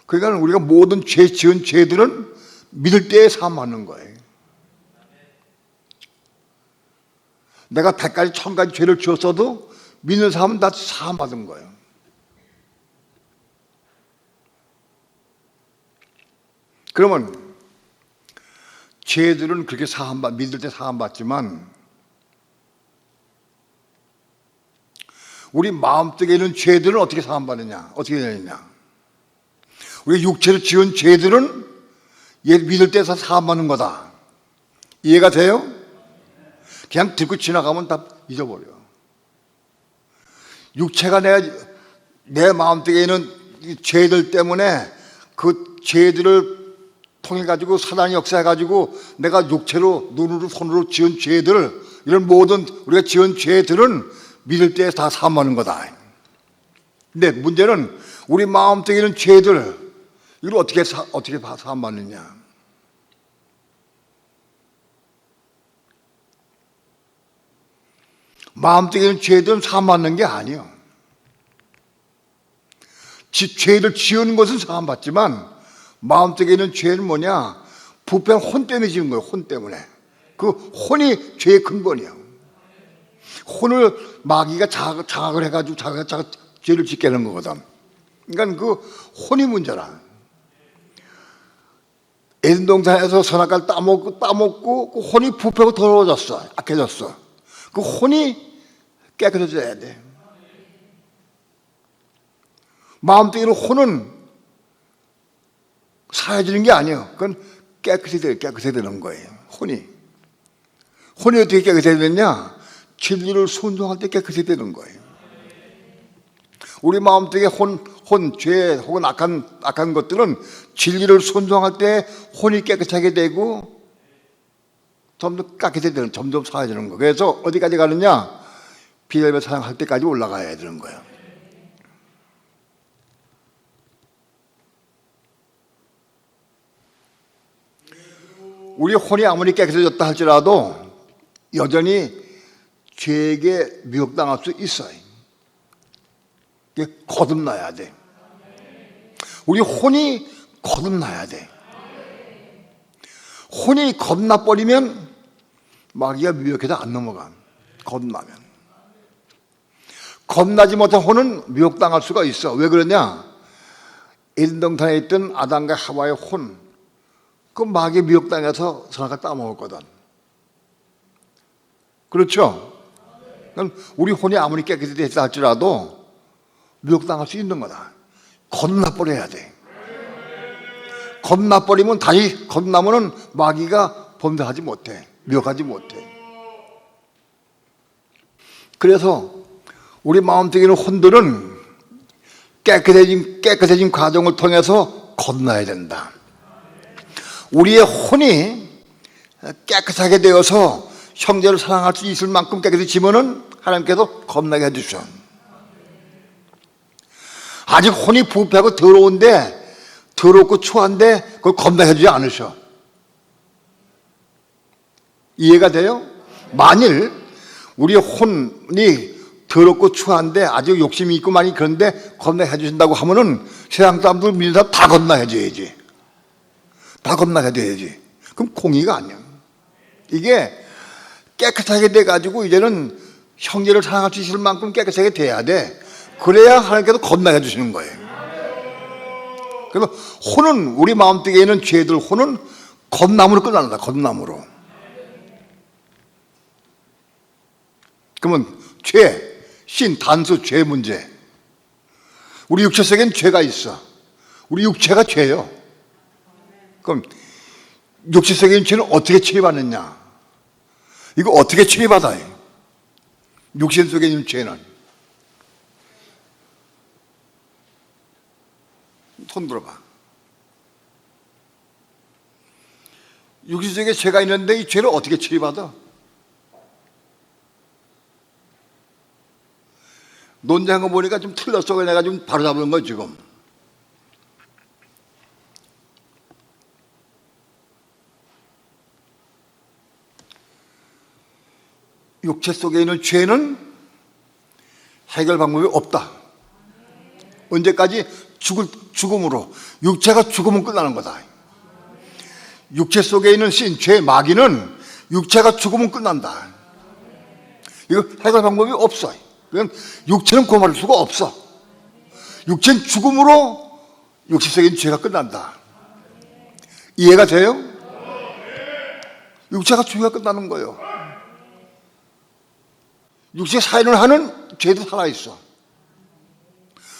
그러니까 우리가 모든 죄 지은 죄들은 믿을 때에 사함받는 거예요. 내가 100가지 1000가지 죄를 지었어도 믿는 사람은 다 사함받은 거예요. 그러면 죄들은 그렇게 믿을 때 사함받지만 우리 마음속에 있는 죄들은 어떻게 사함받느냐? 어떻게 되느냐? 우리 육체를 지은 죄들은 얘 믿을 때서 사함받는 거다. 이해가 돼요? 그냥 듣고 지나가면 다 잊어버려. 육체가 내 마음속에 있는 죄들 때문에 그 죄들을 통해 가지고 사단이 역사해 가지고 내가 육체로 눈으로 손으로 지은 죄들, 이런 모든 우리가 지은 죄들은 믿을 때 다 사함받는 거다. 근데 문제는 우리 마음속에 있는 죄들, 이걸 어떻게 사함받느냐? 마음속에 있는 죄들은 사함받는 게 아니에요. 죄를 지은 것은 사함받지만 마음속에 있는 죄는 뭐냐? 부패한 혼 때문에 지은 거예요. 혼 때문에. 그 혼이 죄의 근본이에요. 혼을 마귀가 자각을 해가지고 자기가 죄를 짓게 하는 거거든. 그러니까 그 혼이 문제라. 에덴 동산에서 선악과를 따먹고 그 혼이 부패하고 더러워졌어. 악해졌어. 그 혼이 깨끗해져야 돼. 마음속에 있는 혼은 사라지는 게 아니에요. 그건 깨끗해야 되는 거예요. 혼이 어떻게 깨끗해야 되냐? 진리를 순종할 때 깨끗해야 되는 거예요. 우리 마음속에 죄 혹은 악한 것들은 진리를 순종할 때 혼이 깨끗하게 되고 점점 깨끗해야 되는, 점점 사라지는 거예요. 그래서 어디까지 가느냐? 비례별 사랑할 때까지 올라가야 되는 거예요. 우리 혼이 아무리 깨끗해졌다 할지라도 여전히 죄에게 미혹당할 수 있어요. 거듭나야 돼. 우리 혼이 거듭나야 돼. 혼이 겁나버리면 마귀가 미혹해서 안 넘어가. 겁나면. 겁나지 못한 혼은 미혹당할 수가 있어. 왜 그러냐? 에덴 동산에 있던 아담과 하와의 혼, 그 마귀의 미혹당해서 선악과 따먹었거든. 그렇죠? 우리 혼이 아무리 깨끗했다 할지라도 미혹당할 수 있는 거다. 겁나버려야 돼. 겁나버리면 다시 겁나면은 마귀가 범죄하지 못해. 미혹하지 못해. 그래서 우리 마음속에 있는 혼들은 깨끗해진 과정을 통해서 거듭나야 된다. 우리의 혼이 깨끗하게 되어서 형제를 사랑할 수 있을 만큼 깨끗해지면은 하나님께서 겁나게 해주셔. 아직 혼이 부패하고 더럽고 추한데 그걸 겁나게 해주지 않으셔. 이해가 돼요? 만일 우리의 혼이 더럽고 추한데 아주 욕심이 있고 많이 그런데 겁나게 해주신다고 하면은 세상 사람들 믿는 사람 다 겁나게 해줘야지. 다 겁나게 돼야지. 그럼 공의가 아니야. 이게 깨끗하게 돼가지고 이제는 형제를 사랑할 수 있을 만큼 깨끗하게 돼야 돼. 그래야 하나님께서 겁나게 해주시는 거예요. 그래서 혼은 우리 마음속에 있는 죄들 혼은 겁나무로 끝난다. 겁나무로. 그러면 죄, 신, 단수, 죄 문제. 우리 육체 속에는 죄가 있어. 우리 육체가 죄예요. 그럼 육체 속에 있는 죄는 어떻게 치료받느냐? 이거 어떻게 치료받아요? 육신 속에 있는 죄는. 손 들어봐. 육신 속에 죄가 있는데 이 죄를 어떻게 치료받아? 논쟁한 거 보니까 좀 틀렸어. 내가 좀 바로 잡는 거야 지금. 육체 속에 있는 죄는 해결 방법이 없다. 언제까지? 죽음으로. 육체가 죽으면 끝나는 거다. 육체 속에 있는 죄, 마귀는 육체가 죽으면 끝난다. 이거 해결 방법이 없어. 그건 육체는 고발할 수가 없어. 육체는 죽음으로 육체 속에 있는 죄가 끝난다. 이해가 돼요? 육체가 죽어야 끝나는 거예요. 육체 사인을 하는 죄도 살아있어.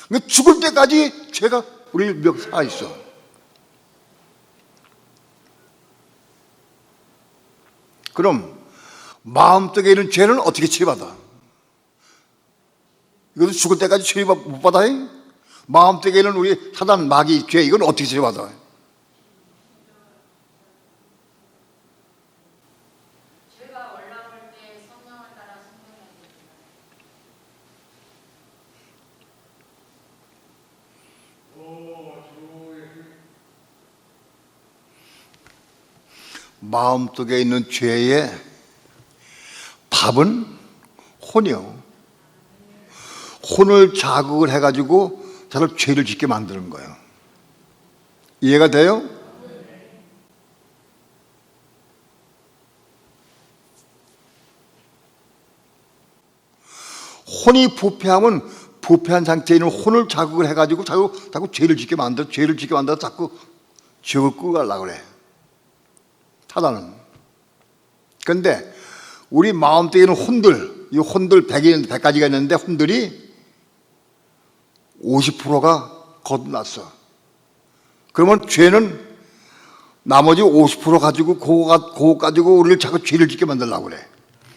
그러니까 죽을 때까지 죄가 우리 몇 살아있어. 그럼 마음속에 있는 죄는 어떻게 치료받아? 이것도 죽을 때까지 치료 못 받아요? 마음속에 있는 우리 사단, 마귀, 죄 이건 어떻게 치료받아? 마음속에 있는 죄의 답은 혼이요. 혼을 자극을 해가지고 저를 죄를 짓게 만드는 거예요. 이해가 돼요? 혼이 부패하면 부패한 상태에 있는 혼을 자극을 해가지고 자꾸 죄를 짓게 만들어 자꾸 지옥을 끌고 가려고 그래. 사단은. 그런데 우리 마음속에 있는 혼들, 이 혼들 100가지가 있는데 혼들이 50%가 거듭났어. 그러면 죄는 나머지 50% 가지고 그거 가지고 우리를 자꾸 죄를 짓게 만들려고 그래.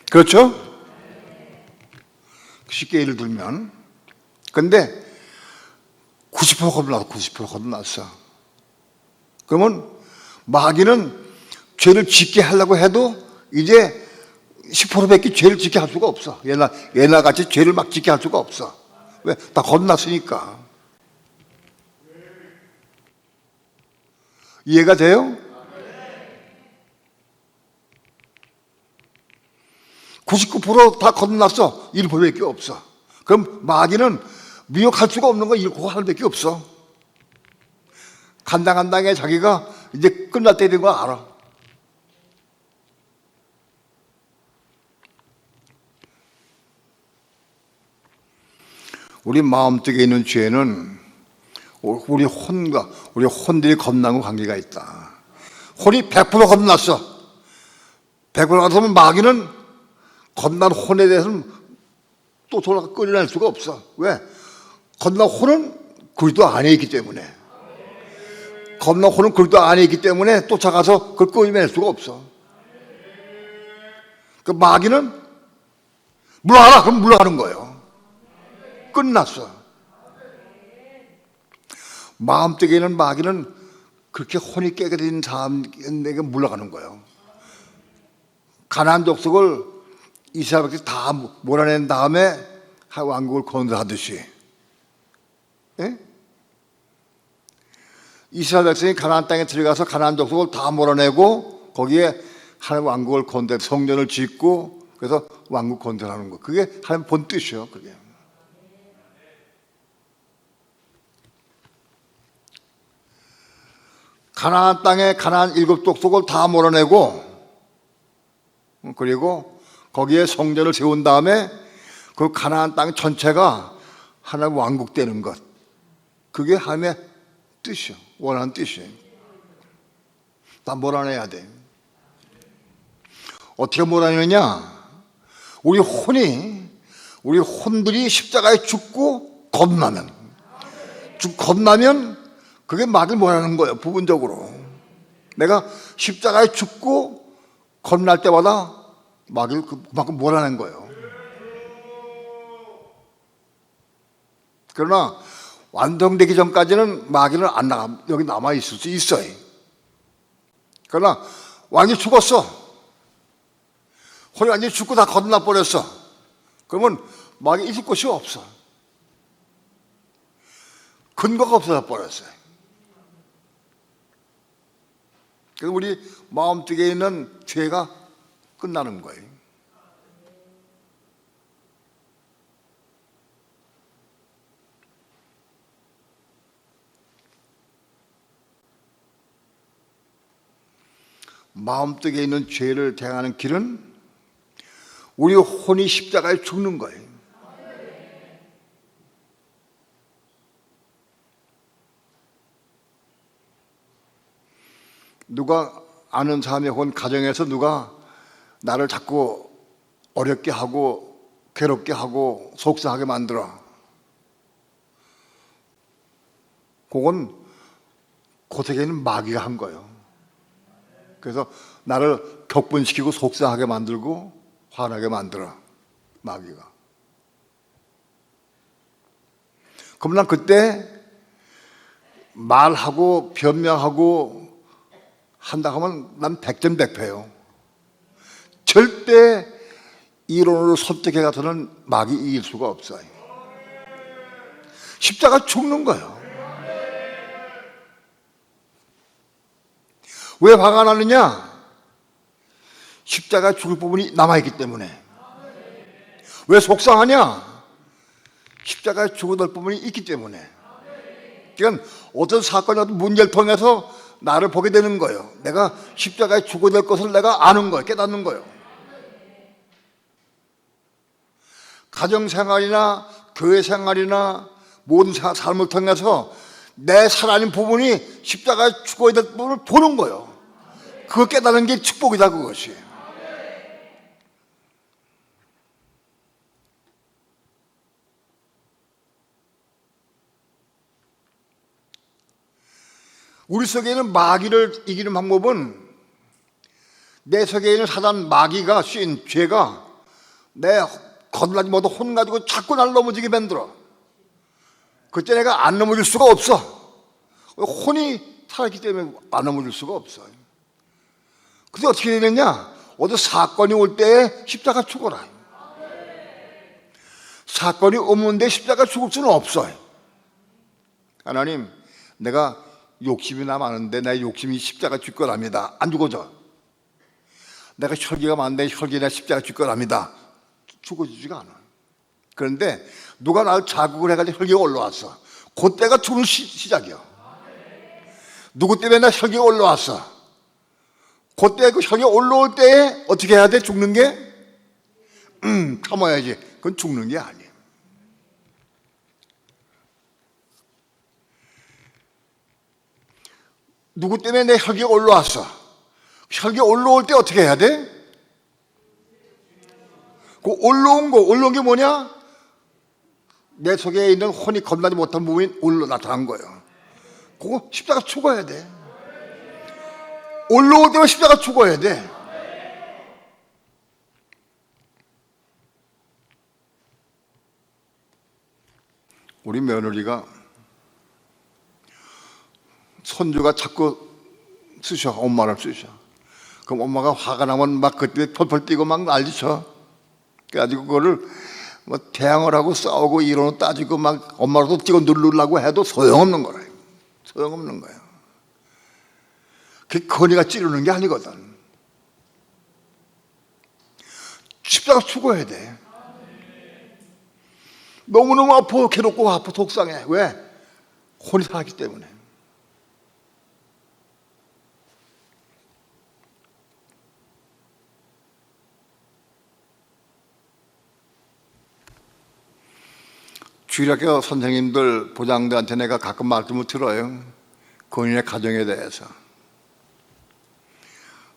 그렇죠? 쉽게 예를 들면, 근데 90% 거듭났어. 90% 거듭났어. 그러면 마귀는 죄를 짓게 하려고 해도 이제 10%밖에 죄를 짓게 할 수가 없어. 옛날 같이 죄를 막 짓게 할 수가 없어. 왜? 다 거듭났으니까. 이해가 돼요? 99%다 거듭났어. 1%밖에 없어. 그럼 마귀는 미혹할 수가 없는 거 그거 하나밖에 없어. 간당간당해 자기가 이제 끝날 때 된 거 알아. 우리 마음속에 있는 죄는 우리 혼들이 겁나고 관계가 있다. 혼이 100% 겁났어. 100% 겁났으면 마귀는 겁난 혼에 대해서는 또 돌아가 끌어낼 수가 없어. 왜? 겁난 혼은 그리스도 안에 있기 때문에. 겁난 혼은 그리스도 안에 있기 때문에 쫓아가서 그걸 끌어낼 수가 없어. 그 마귀는 물러가라 그럼 물러가는 거예요. 끝났어. 마음속에 있는 마귀는 그렇게 혼이 깨게 된 사람에게 물러가는 거예요. 가나안 족속을 이스라엘 백성이 다 몰아낸 다음에 왕국을 건설하듯이, 예? 이스라엘 백성이 가나안 땅에 들어가서 가나안 족속을 다 몰아내고 거기에 하나님 왕국을 건설, 성전을 짓고 그래서 왕국 건설하는 거. 그게 하나님 본 뜻이에요. 그게. 가나안 땅에 가나안 7 족속을 다 몰아내고 그리고 거기에 성전을 세운 다음에 그 가나안 땅 전체가 하나님 왕국 되는 것. 그게 하나님의 뜻이요. 원하는 뜻이에요. 다 몰아내야 돼. 어떻게 몰아내느냐? 우리 혼들이 십자가에 죽고 겁나면 그게 마귀를 몰아내는 거예요. 부분적으로. 내가 십자가에 죽고 겁날 때마다 마귀를 그만큼 몰아낸 거예요. 그러나 완성되기 전까지는 마귀는 안 나가, 여기 남아 있을 수 있어요. 그러나 왕이 죽었어. 혼이 완전히 죽고 다 거듭나 버렸어. 그러면 마귀 있을 곳이 없어. 근거가 없어져 버렸어요. 그래서 우리 마음속에 있는 죄가 끝나는 거예요. 마음속에 있는 죄를 대항하는 길은 우리 혼이 십자가에 죽는 거예요. 누가 아는 사람의 혼, 가정에서 누가 나를 자꾸 어렵게 하고 괴롭게 하고 속상하게 만들어. 그건 고색에 있는 마귀가 한 거예요. 그래서 나를 격분시키고 속상하게 만들고 화나게 만들어, 마귀가. 그럼 난 그때 말하고 변명하고 한다 하면 난 100점100패예요. 절대 이론으로 설득해가서는 마귀 이길 수가 없어요. 십자가 죽는 거예요. 왜 화가 나느냐? 십자가 죽을 부분이 남아있기 때문에. 왜 속상하냐? 십자가에 죽어들 부분이 있기 때문에. 그러니까 어떤 사건이 어떤 문제를 통해서 나를 보게 되는 거예요. 내가 십자가에 죽어들 것을 내가 아는 거예요. 깨닫는 거예요. 가정생활이나 교회생활이나 모든 삶을 통해서 내 살아있는 부분이 십자가에 죽어야 될 부분을 보는 거예요. 그거 깨닫는 게 축복이다, 그것이. 우리 속에 있는 마귀를 이기는 방법은 내 속에 있는 사단 마귀가 씌인 죄가 내 거듭나지 못해 혼 가지고 자꾸 날 넘어지게 만들어. 그때 내가 안 넘어질 수가 없어. 혼이 살아있기 때문에 안 넘어질 수가 없어. 그래서 어떻게 되느냐? 어떤 사건이 올 때 십자가 죽어라. 사건이 없는데 십자가 죽을 수는 없어요. 하나님, 내가 욕심이 많은데 내 욕심이 십자가 죽거랍니다. 안 죽어져. 내가 혈기가 많은데 혈기나 십자가 죽거랍니다. 죽어지지가 않아. 그런데 누가 나를 자극을 해가지고 혈기가 올라왔어. 그때가 죽는 시작이야. 누구 때문에 나 혈기가 올라왔어. 그때 그 혈기가 올라올 때에 어떻게 해야 돼? 죽는 게? 참아야지. 그건 죽는 게 아니야. 누구 때문에 내 혈기가 올라왔어. 혈기가 올라올 때 어떻게 해야 돼? 그 올라온 게 뭐냐? 내 속에 있는 혼이 겁나지 못한 부분이 나타난 거예요. 그거 십자가 죽어야 돼. 올라올 때면 십자가 죽어야 돼. 우리 며느리가 손주가 자꾸 쑤셔, 엄마를 쑤셔. 그럼 엄마가 화가 나면 막 그때 펄펄 뛰고 막 난리쳐. 그래가지고 그거를 뭐 대항을 하고 싸우고 이론을 따지고 막 엄마로도 찍어 누르려고 해도 소용없는 거라. 소용없는 거야. 그게 건이가 찌르는 게 아니거든. 십자가 죽어야 돼. 너무너무 아파, 괴롭고 아파, 속상해. 왜? 혼이 살았기 때문에. 주일학교 선생님들, 보장들한테 내가 가끔 말씀을 들어요. 건이네 가정에 대해서.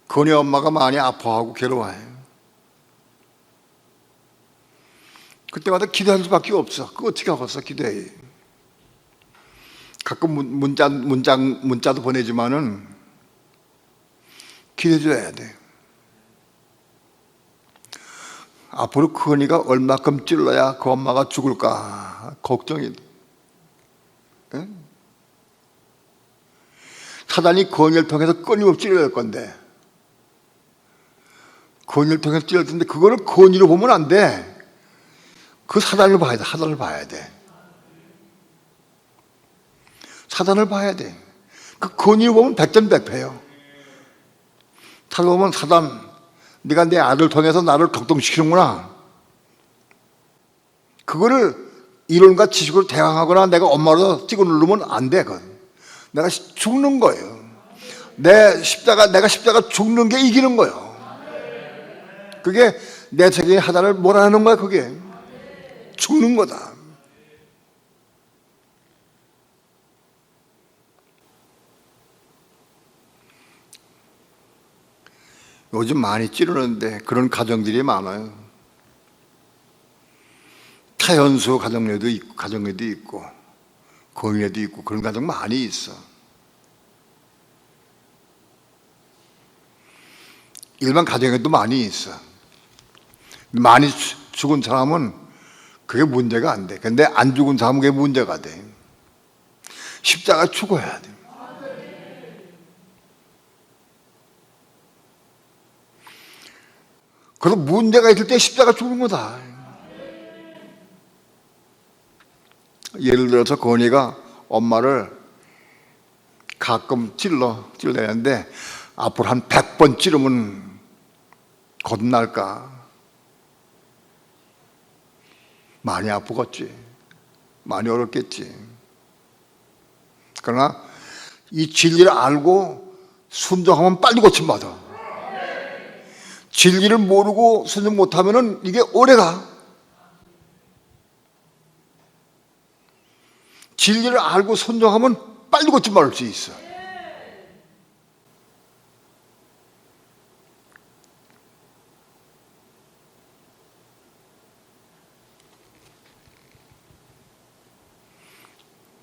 건이 엄마가 많이 아파하고 괴로워해요. 그때마다 기도할 수밖에 없어. 그거 어떻게 하겠어, 기도해. 가끔 문자도 보내지만은 기도해줘야 돼. 앞으로 건이가 얼마큼 찔러야 그 엄마가 죽을까 걱정이 돼. 응? 사단이 건이를 통해서 끊임없이 찔러야 할 건데, 건이를 통해서 찔러야 되는데 그거를 건이로 보면 안 돼. 그 사단을 봐야 돼. 사단을 봐야 돼. 사단을 봐야 돼. 그 건이로 보면 백전백패요. 사단 보면 사단, 네가 내 아들 통해서 나를 격동시키는구나. 그거를 이론과 지식으로 대항하거나 내가 엄마로 찍어 누르면 안 돼. 그건. 내가 죽는 거예요. 내가 십자가 죽는 게 이기는 거예요. 그게 내 세계의 하나를 몰아내는 거야. 그게 죽는 거다. 요즘 많이 찌르는데 그런 가정들이 많아요. 타연수 가정에도 있고 고인에도 있고 그런 가정 많이 있어. 일반 가정에도 많이 있어. 많이 죽은 사람은 그게 문제가 안 돼. 근데 안 죽은 사람은 그게 문제가 돼. 십자가 죽어야 돼. 그래서 문제가 있을 때 십자가 죽는 거다. 예를 들어서 건이가 엄마를 가끔 찔러내는데 앞으로 한 100번 찌르면 거듭날까? 많이 아프겠지. 많이 어렵겠지. 그러나 이 진리를 알고 순종하면 빨리 고침받아. 진리를 모르고 순종 못하면 이게 오래가. 진리를 알고 순종하면 빨리 고침받을 수 있어.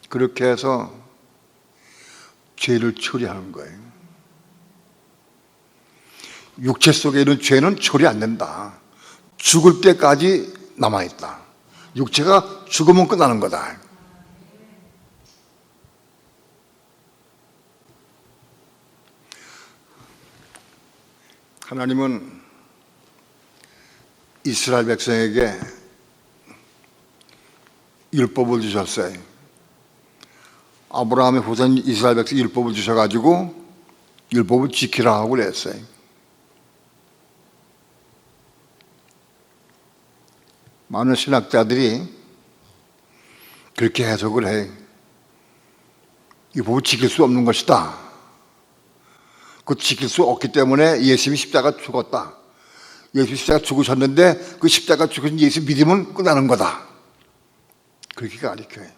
그렇게 해서 죄를 처리하는 거예요. 육체 속에 있는 죄는 처리 안 된다. 죽을 때까지 남아있다. 육체가 죽으면 끝나는 거다. 하나님은 이스라엘 백성에게 율법을 주셨어요. 아브라함의 후손 이스라엘 백성 율법을 주셔가지고 율법을 지키라 하고 그랬어요. 많은 신학자들이 그렇게 해석을 해. 율법을 지킬 수 없는 것이다. 그 지킬 수 없기 때문에 예수님이 십자가 죽었다. 예수 십자가 죽으셨는데 그 십자가 죽으신 예수 믿으면 끝나는 거다. 그렇게 가르쳐요.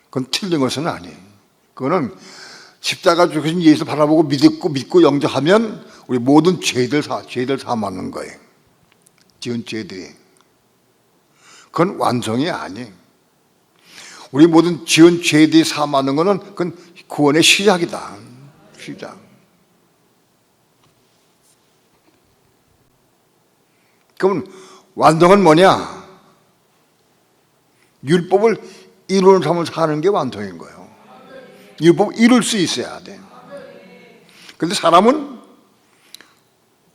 그건 틀린 것은 아니에요. 그거는 십자가 죽으신 예수 바라보고 믿고 영접하면 우리 모든 죄들 사하는 거예요. 지은 죄들이. 그건 완성이 아니에요. 우리 모든 지은 죄들이 사하는 거는 그건 구원의 시작이다. 시작. 그러면 완성은 뭐냐? 율법을 이루는 삶을 사는 게 완성인 거예요. 율법을 이룰 수 있어야 돼. 그런데 사람은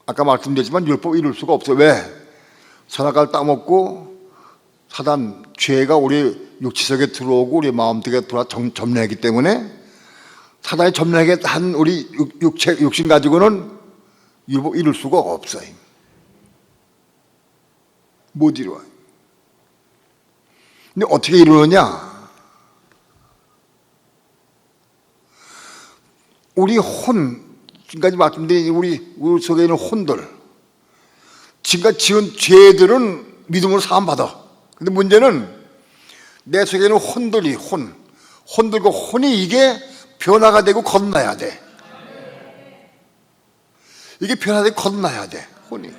아까 말씀드렸지만 율법을 이룰 수가 없어요. 왜? 선악과를 따먹고 사단, 죄가 우리 육체 속에 들어오고 우리 마음 속에 들어와 점령하기 때문에 사단이 점령하게 한 우리 육신 가지고는 율법 이룰 수가 없어요. 못 이루어요. 근데 어떻게 이루느냐? 우리 지금까지 말씀드린 우리 속에 있는 혼들, 지금까지 지은 죄들은 믿음으로 사함받아. 근데 문제는 내 속에 있는 혼들과 혼이 이게 변화가 되고 거듭나야 돼. 이게 변화되고 거듭나야 돼, 혼이.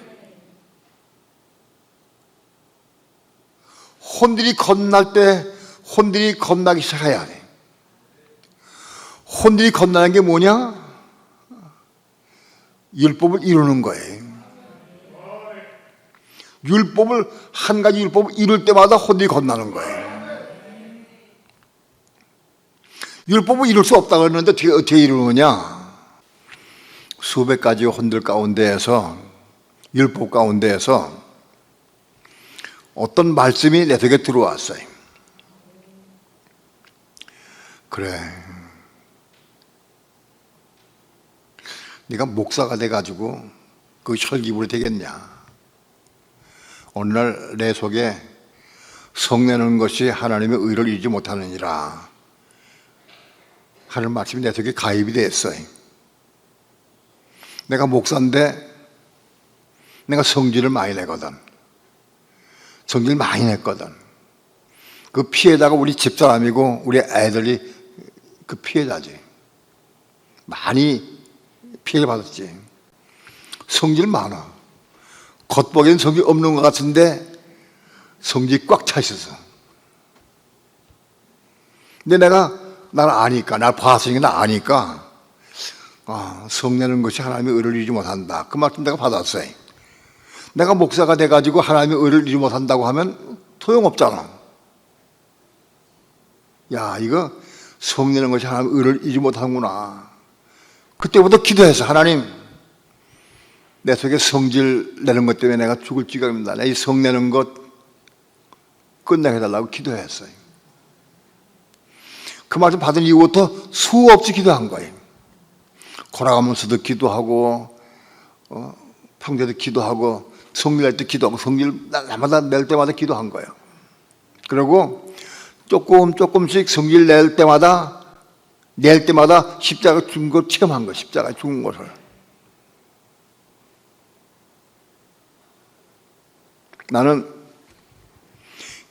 혼들이 거듭날 때 혼들이 거듭나기 시작해야 돼. 혼들이 거듭나는 게 뭐냐? 율법을 이루는 거예요. 한 가지 율법을 이룰 때마다 혼들이 거듭나는 거예요. 율법을 이룰 수 없다고 했는데 어떻게 이루느냐? 수백 가지 혼들 가운데에서, 율법 가운데에서 어떤 말씀이 내 속에 들어왔어요. 그래, 네가 목사가 돼가지고 그 혈기불이 되겠냐? 어느 날 내 속에 성내는 것이 하나님의 의를 이루지 못하느니라 하는 말씀이 내 속에 가입이 됐어요. 내가 목사인데 내가 성질을 많이 내거든. 성질 많이 냈거든. 그 피해자가 우리 집사람이고 우리 애들이 그 피해자지. 많이 피해를 받았지. 성질 많아. 겉보기엔 성질 없는 것 같은데 성질이 꽉 차 있었어. 근데 나를 아니까, 날 봤으니까 나 아니까, 성내는 것이 하나님의 의를 이루지 못한다. 그 말씀 내가 받았어요. 내가 목사가 돼가지고 하나님의 의를 이루지 못한다고 하면 소용없잖아. 야, 이거 성내는 것이 하나님의 의를 이루지 못하는구나. 그때부터 기도해서 하나님, 내 속에 성질 내는 것 때문에 내가 죽을 지경입니다. 내 이 성내는 것 끝나게 해달라고 기도했어요. 그 말씀 받은 이후부터 수없이 기도한 거예요. 걸어가면서도 기도하고, 평소에도 기도하고, 성질낼 때 기도하고, 성질 날마다 낼 때마다 기도한 거예요. 그리고 조금씩 성질 낼 때마다 십자가 죽은 걸 체험한 거예요. 십자가 죽은 것을. 나는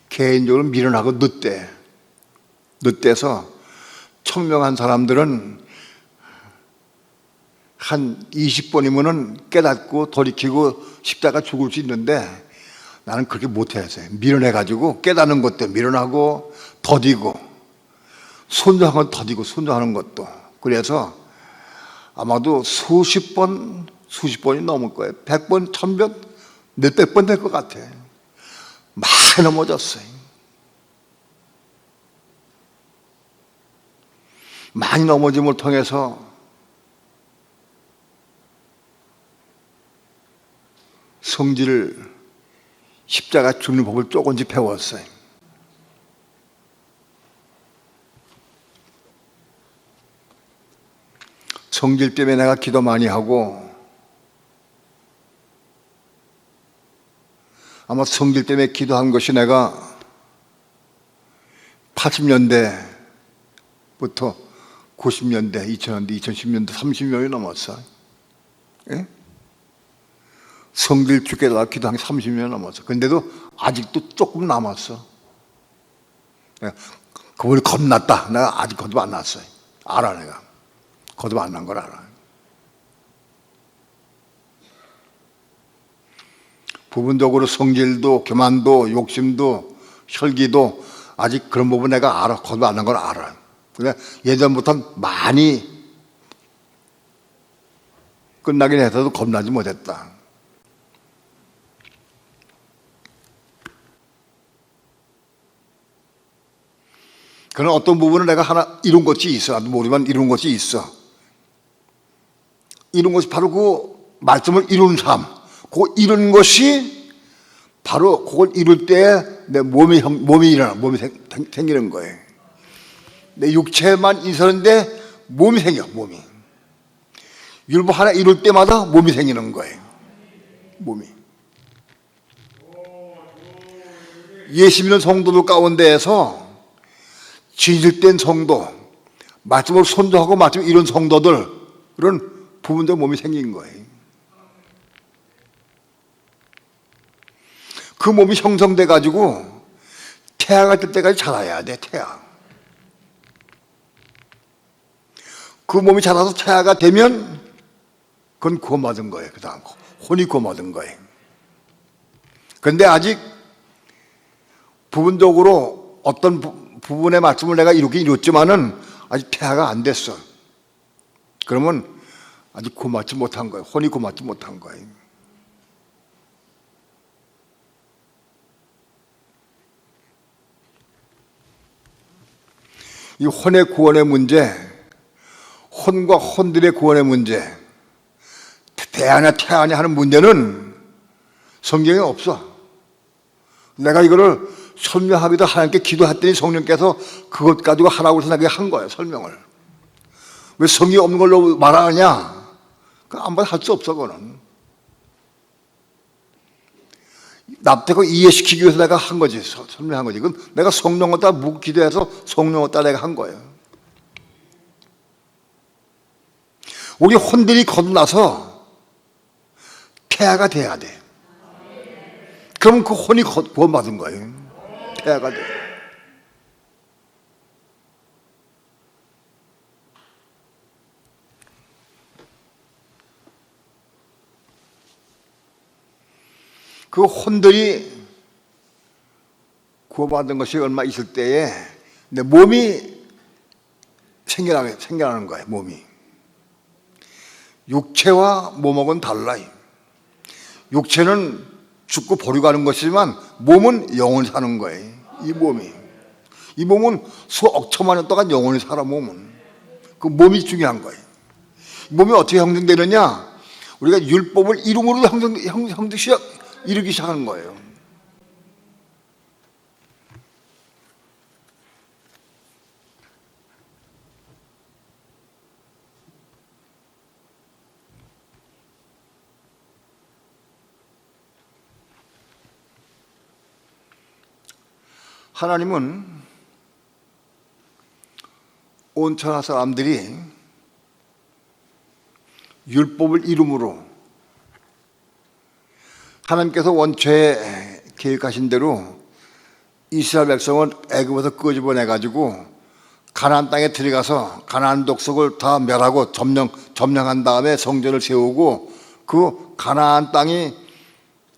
개인적으로 미련하고 늦대서 청명한 사람들은 한 20번이면은 깨닫고 돌이키고 십자가 죽을 수 있는데 나는 그렇게 못해서 미련해가지고 깨닫는 것도 미련하고 더디고 순종하는 건 더디고 순종하는 것도 그래서 아마도 수십 번이 넘을 거예요. 100번, 1000번, 몇백 번 될 것 같아. 많이 넘어졌어요. 많이 넘어짐을 통해서 성질을 십자가 죽는 법을 조금씩 배웠어요. 성질 때문에 내가 기도 많이 하고 아마 성질 때문에 기도한 것이 내가 80년대부터 90년대, 2000년대, 2010년대 30년이 넘었어. 예? 성질 죽게 달라 기도한 게 30년 넘었어. 근데도 아직도 조금 남았어. 그분이 겁났다. 내가 아직 거듭 안 났어요. 알아 내가. 거듭 안 난 걸 알아. 부분적으로 성질도 교만도 욕심도 혈기도 아직 그런 부분 내가 알아. 거듭 안 난 걸 알아. 근데 예전부터 많이 끝나긴 해서도 겁나지 못했다. 그런 어떤 부분을 내가 하나 이룬 것이 있어. 나도 모르지만 이룬 것이 있어. 이룬 것이 바로 그 말씀을 이룬 삶. 그 이룬 것이 바로 그걸 이룰 때 내 몸이 일어나, 몸이 생기는 거예요. 내 육체만 있었는데 몸이 생겨, 몸이. 율법 하나 이룰 때마다 몸이 생기는 거예요. 몸이. 예수 믿는 성도들 가운데에서 진실된 성도, 말씀을 손도하고 말씀을 이룬 성도들은 부분적 몸이 생긴 거예요. 그 몸이 형성돼 가지고 태아가 될 때까지 자라야 돼. 태아. 그 몸이 자라서 태아가 되면 그건 구원받은 거예요. 그 다음 혼이 구원받은 거예요. 그런데 아직 부분적으로 어떤 부분의 말씀을 내가 이루긴 이뤘지만은 아직 태아가 안 됐어. 그러면 아직 구원받지 못한 거예요. 혼이 구원받지 못한 거예요. 이 혼의 구원의 문제, 혼과 혼들의 구원의 문제, 태아냐 태아냐 하는 문제는 성경에 없어. 내가 이거를 설명하기도 하나님께 기도했더니 성령께서 그것 가지고 하라고 해서 내가 한 거예요. 설명을. 왜 성경이 없는 걸로 말하느냐? 아무나 할 수 없어. 그거는 납득하고 이해시키기 위해서 내가 한 거지. 설명한 거지. 그건 내가 성령을 따라 묵 기도해서 성령을 따라 내가 한 거예요. 우리 혼들이 거듭나서 태아가 돼야 돼. 그러면 그 혼이 구원받은 거예요. 태아가 돼. 그 혼들이 구원받은 것이 얼마 있을 때에 내 몸이 생겨나는 거예요. 몸이. 육체와 몸하고는 달라요. 육체는 죽고 버려가는 것이지만 몸은 영원히 사는 거예요. 이 몸이. 이 몸은 수억 천만 년 동안 영원히 살아. 몸은. 그 몸이 중요한 거예요. 몸이 어떻게 형성되느냐? 우리가 율법을 이름으로 이루기 시작하는 거예요. 하나님은 온 천하 사람들이 율법을 이름으로 하나님께서 원초에 계획하신 대로 이스라엘 백성을 애굽에서 끄집어내가지고 가나안 땅에 들어가서 가나안 족속을 다 멸하고 점령한 다음에 성전을 세우고 그 가나안 땅이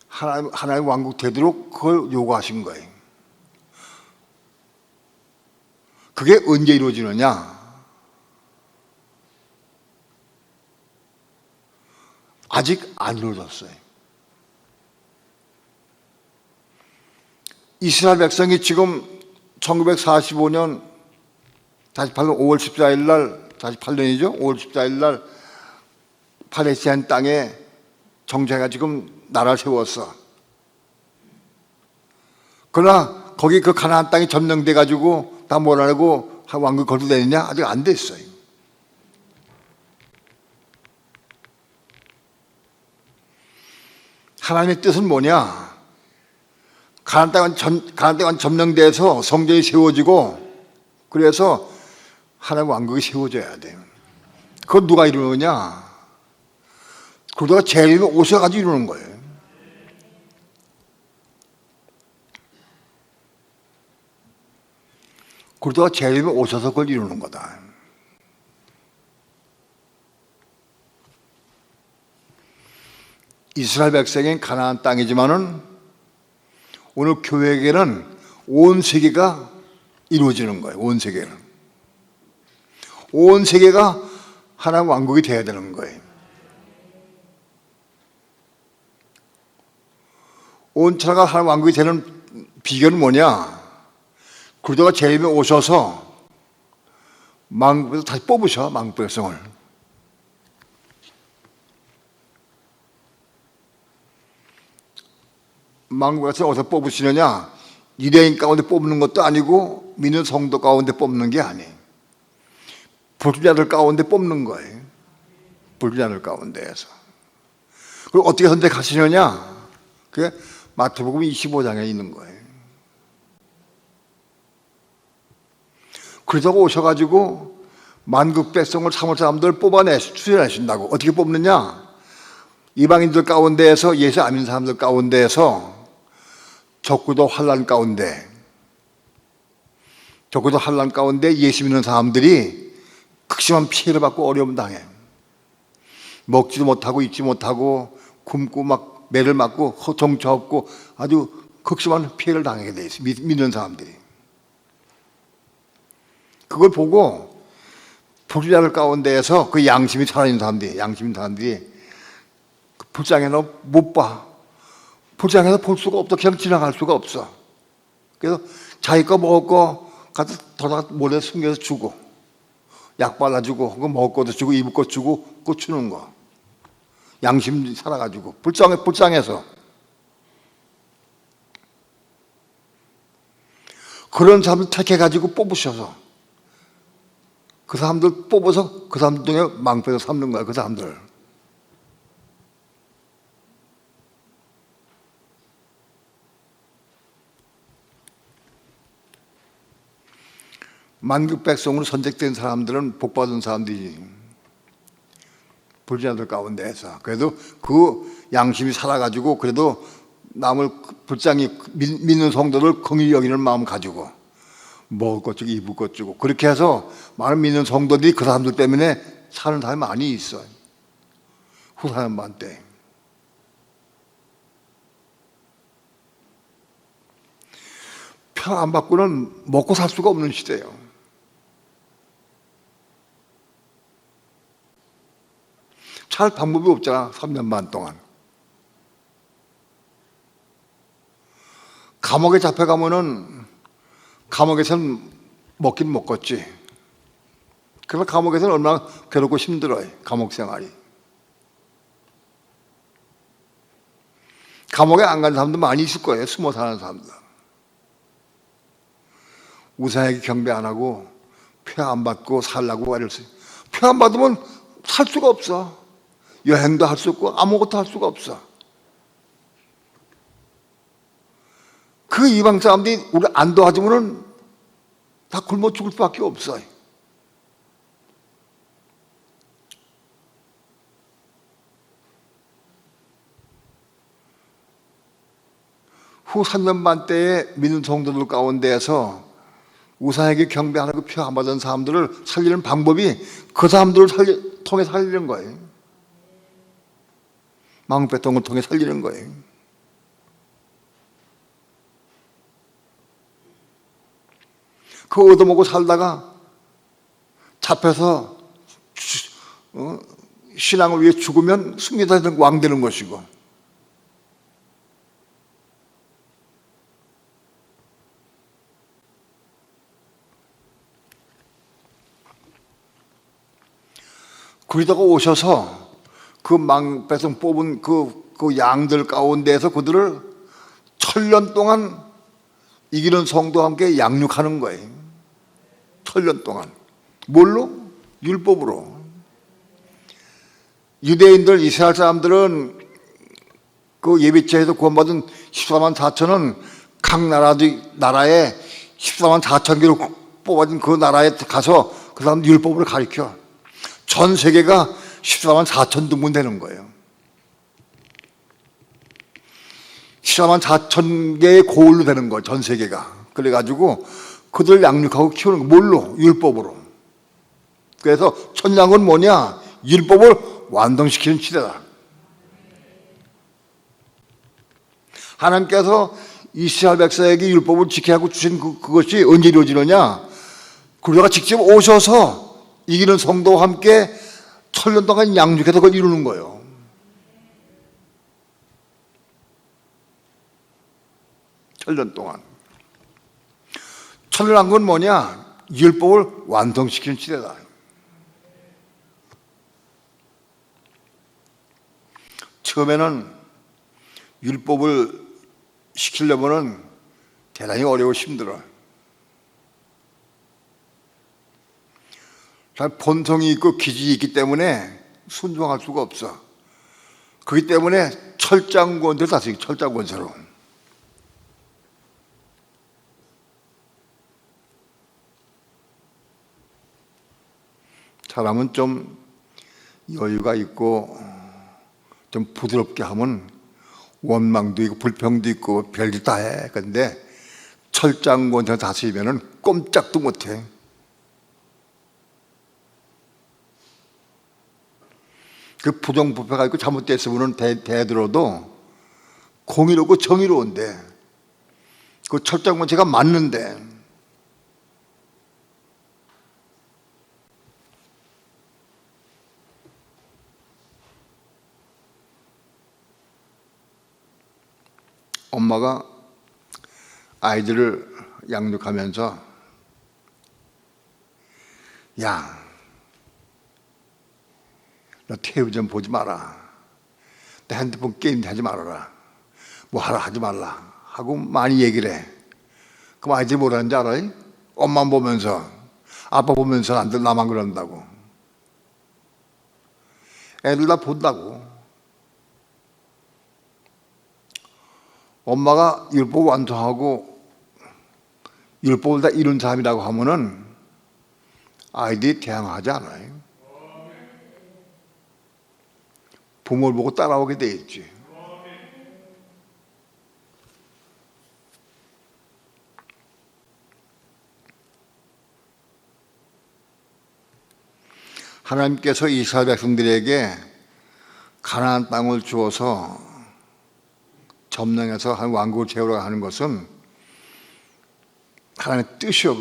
하나님 왕국 되도록 그걸 요구하신 거예요. 그게 언제 이루어지느냐? 아직 안 이루어졌어요. 이스라엘 백성이 지금 1945년 48년 5월 14일 날 48년이죠. 5월 14일 날 팔레스타인 땅에 정착해가 지금 나라를 세웠어. 그러나 거기 그 가나안 땅이 점령돼 가지고 다 몰아내고 왕국 거두되느냐? 아직 안 됐어요. 하나님의 뜻은 뭐냐? 가나안 땅은 점령돼서 성전이 세워지고 그래서 하나님 왕국이 세워져야 돼요. 그걸 누가 이루느냐? 그러다가 재림이 오셔가지고 이루는 거예요. 그러다가 재림이 오셔서 그걸 이루는 거다. 이스라엘 백성인 가나안 땅이지만은 오늘 교회에게는 온 세계가 이루어지는 거예요. 온 세계는. 온 세계가 하나님 왕국이 되어야 되는 거예요. 온 천하가 하나님 왕국이 되는 비결은 뭐냐? 그러다가 재림이 오셔서 만국에서 다시 뽑으셔, 만국 백성을. 만국 백성을 어디서 뽑으시느냐? 유대인 가운데 뽑는 것도 아니고 믿는 성도 가운데 뽑는 게 아니에요. 불주자들 가운데 뽑는 거예요. 불주자들 가운데에서. 그리고 어떻게 선택하시느냐? 그게 마태복음 25장에 있는 거예요. 그러다가 오셔가지고 만국 백성을 삼을 사람들을 추천하신다고. 어떻게 뽑느냐? 이방인들 가운데에서 예수 안 믿는 사람들 가운데에서 적구도 환난 가운데 예수 믿는 사람들이 극심한 피해를 받고 어려움 당해. 먹지도 못하고 입지 못하고 굶고 막 매를 맞고 정처 없고 아주 극심한 피해를 당하게 돼 있어요. 믿는 사람들이. 그걸 보고 불주자들 가운데에서 그 양심이 살아있는 사람들이 불쌍해서 못 봐. 불쌍해서 볼 수가 없어. 그냥 지나갈 수가 없어. 그래서 자기 거 먹을 거 가서 더다가 몰래 숨겨서 주고 약 발라주고 그거 먹을 것도 주고 입을 것 주고 그거 주는 거. 양심 살아가지고 불쌍해서 그런 사람들 택해가지고 뽑으셔서 그 사람들 뽑아서 그 사람들 중에 망패로 삼는 거야. 그 사람들. 만국 백성으로 선택된 사람들은 복받은 사람들이지. 불신자들 가운데에서. 그래도 그 양심이 살아가지고 그래도 남을 불쌍히 믿는 성도들 긍휼히 여기는 마음 가지고 먹을 것 주고 입을 것 주고 그렇게 해서 많은 믿는 성도들이 그 사람들 때문에 사는 사람이 많이 있어요. 후사년반 때. 편 안 받고는 먹고 살 수가 없는 시대예요. 살 방법이 없잖아. 3년 반 동안. 감옥에 잡혀가면은 감옥에서는 먹긴 먹겠지. 그래서 감옥에서는 얼마나 괴롭고 힘들어요. 감옥 생활이. 감옥에 안 간 사람도 많이 있을 거예요. 숨어 사는 사람들. 우상에게 경배 안 하고 표 안 받고 살라고 이랬어요. 표 안 받으면 살 수가 없어. 여행도 할 수 없고 아무것도 할 수가 없어. 그 그 이방 사람들이 우리 안 도와주면은 다 굶어 죽을 수밖에 없어요. 후 3년 반 때에 믿는 성도들 가운데에서 우상에게 경배하고 표 안 받은 사람들을 살리는 방법이 그 사람들을 통해 살리는 거예요. 망배통을 통해 살리는 거예요. 그 얻어먹고 살다가 잡혀서 신앙을 위해 죽으면 승리자는 왕 되는 것이고, 그러다가 오셔서 그 망배송 뽑은 그 양들 가운데에서 그들을 1000년 동안 이기는 성도와 함께 양육하는 거예요. 1000년 동안. 뭘로? 율법으로. 유대인들, 이스라엘 사람들은 그 예비죄에서 구원받은 14만 4천은 각 나라에 14만 4천 개로 뽑아진 그 나라에 가서 그 사람 율법을 가르쳐. 전 세계가 14만 4천 등분 되는 거예요. 14만 4천 개의 고을로 되는 거예요, 전 세계가. 그래가지고 그들 양육하고 키우는 거 뭘로? 율법으로. 그래서 천냥은 뭐냐? 율법을 완성시키는 시대다. 하나님께서 이스라엘 백성에게 율법을 지켜야 하고 주신 그것이 언제 이루어지느냐? 그러다가 직접 오셔서 이기는 성도와 함께 1000년 동안 양육해서 그걸 이루는 거예요. 천년 동안. 천년한 건 뭐냐? 율법을 완성시키는 시대다. 처음에는 율법을 시키려면은 대단히 어려워 힘들어. 본성이 있고 기질이 있기 때문에 순종할 수가 없어. 그렇기 때문에 철장권대로 다스리기, 철장권세로. 사람은 좀 여유가 있고 좀 부드럽게 하면 원망도 있고 불평도 있고 별짓 다 해. 근데 철장권세로 다스리면은 꼼짝도 못 해. 그 부정부패가 있고 잘못됐으면 대들어도 공의롭고 정의로운데 그 철장권세가 맞는데 엄마가 아이들을 양육하면서 야, 너 텔레비전 보지 마라. 너 핸드폰 게임 하지 말아라. 뭐 하라 하지 말라 하고 많이 얘기를 해. 그럼 아이들이 뭐라는지 알아요? 엄마 보면서 아빠 보면서 안 돼, 나만 그런다고. 애들 다 본다고. 엄마가 율법 완성하고 율법을 다 이룬 사람이라고 하면은 아이들이 대항하지 않아요. 부모를 보고 따라오게 돼 있지. 하나님께서 이스라엘 백성들에게 가나안 땅을 주어서 점령해서 한 왕국을 세우려고 하는 것은 하나님의 뜻이요.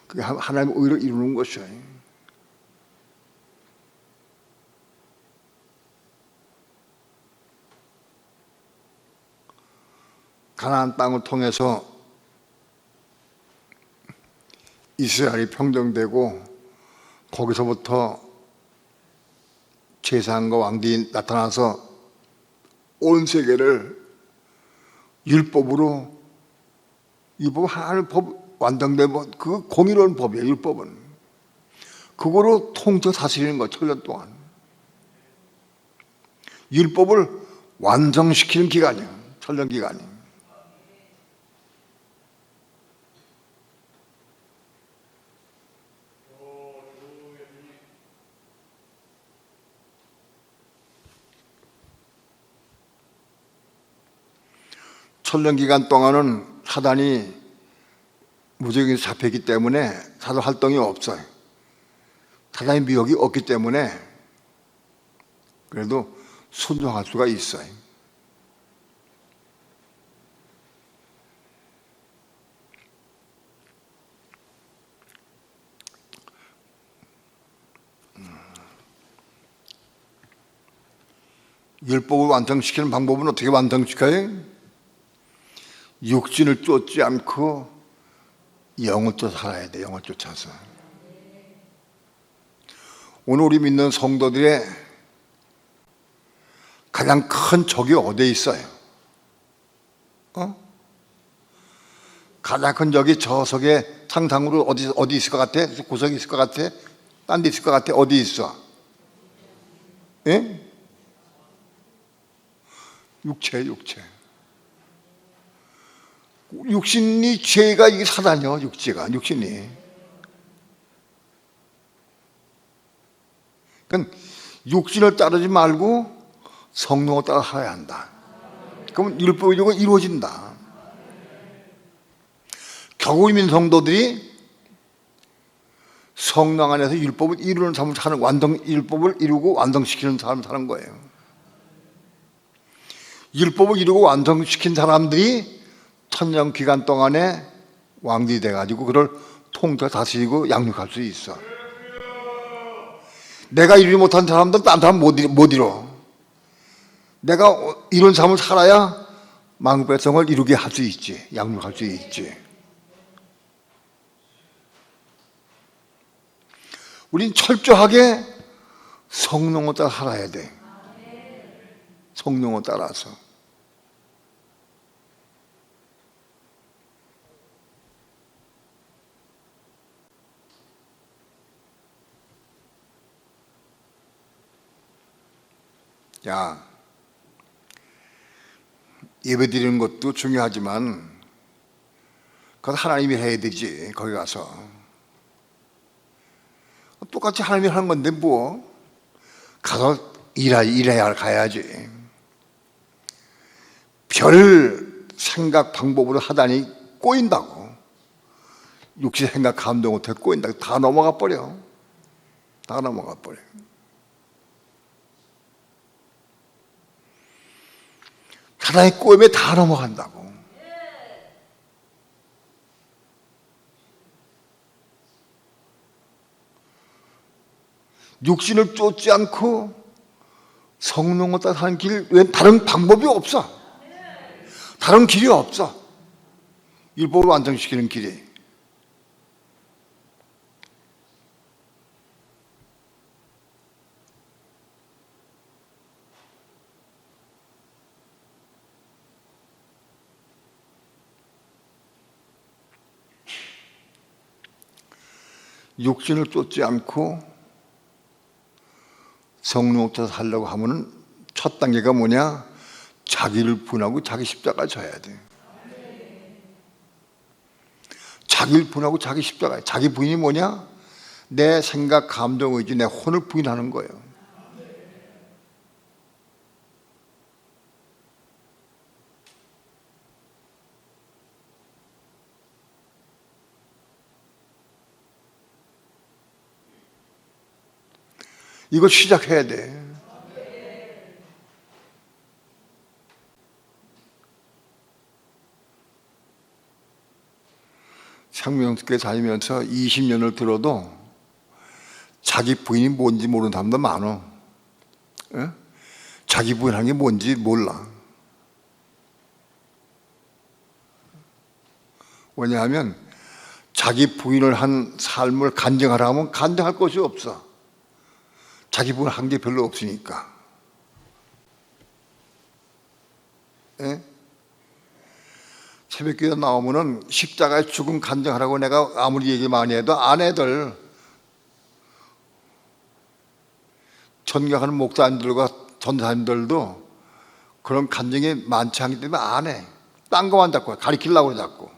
그게 하나님의 의를 이루는 것이에요. 가나안 땅을 통해서 이스라엘이 평정되고 거기서부터 제사장과 왕들이 나타나서 온 세계를 율법으로, 율법 하나님 법 완성된 법, 그 공의로운 법이에요. 율법은 그거로 통쳐 다스리는 거. 1000년 동안 율법을 완성시키는 기간이에요. 1000년 기간이. 천년 기간 동안은 사단이 무적에서 잡혔기 때문에 사단 활동이 없어요. 사단의 미혹이 없기 때문에 그래도 순종할 수가 있어요. 율법을 완성시키는 방법은 어떻게 완성시켜요? 육신을 쫓지 않고 영을 쫓아 살아야 돼. 영을 쫓아서. 오늘 우리 믿는 성도들의 가장 큰 적이 어디에 있어요? 가장 큰 적이 저 석에 상상으로 어디 있을 것 같아? 구석에 있을 것 같아? 딴 데 있을 것 같아? 어디 있어? 예? 육체. 육신이 죄가 이게 사단이요. 육신이. 그러니까 육신을 따르지 말고 성령을 따라 살아야 한다. 그러면 율법이 이루어진다. 겨우 있는 성도들이 성령 안에서 율법을 이루는 삶을 사는 율법을 이루고 완성시키는 삶을 사는 거예요. 율법을 이루고 완성시킨 사람들이 천년 기간 동안에 왕들이 돼가지고 그걸 통틀어 다스리고 양육할 수 있어. 내가 이루지 못한 사람들은 딴 사람 못 이뤄. 내가 이런 삶을 살아야 만국 백성을 이루게 할 수 있지. 양육할 수 있지. 우린 철저하게 성령을 따라 살아야 돼. 성령을 따라서. 야, 예배 드리는 것도 중요하지만 그건 하나님이 해야 되지. 거기 가서 똑같이 하나님이 하는 건데 뭐 가서 일해야 가야지. 별 생각 방법으로 하다니 꼬인다고. 육신 생각 감동 못해 꼬인다고. 다 넘어가 버려. 사단의 꼬임에 다 넘어간다고. 육신을 쫓지 않고 성령을 따라 사는 길 외엔 다른 방법이 없어. 다른 길이 없어. 율법을 완성시키는 길이. 육신을 쫓지 않고 성령을 따라 살려고 하면은 첫 단계가 뭐냐? 자기를 분하고 자기 십자가 져야 돼. 자기를 분하고 자기 십자가. 자기 부인이 뭐냐? 내 생각, 감정, 의지, 내 혼을 부인하는 거예요. 이거 시작해야 돼. 생명교회 다니면서 20년을 들어도 자기 부인이 뭔지 모르는 사람도 많아. 에? 자기 부인하는 게 뭔지 몰라. 왜냐하면 자기 부인을 한 삶을 간증하라 하면 간증할 것이 없어. 자기 부인 한 게 별로 없으니까. 에? 새벽기도 나오면은 십자가의 죽음 간증하라고 내가 아무리 얘기 많이 해도 아내들, 전경하는 목사님들과 전사님들도 그런 간증이 많지 않기 때문에 안 해. 딴 거만 자꾸 가리키려고 자꾸.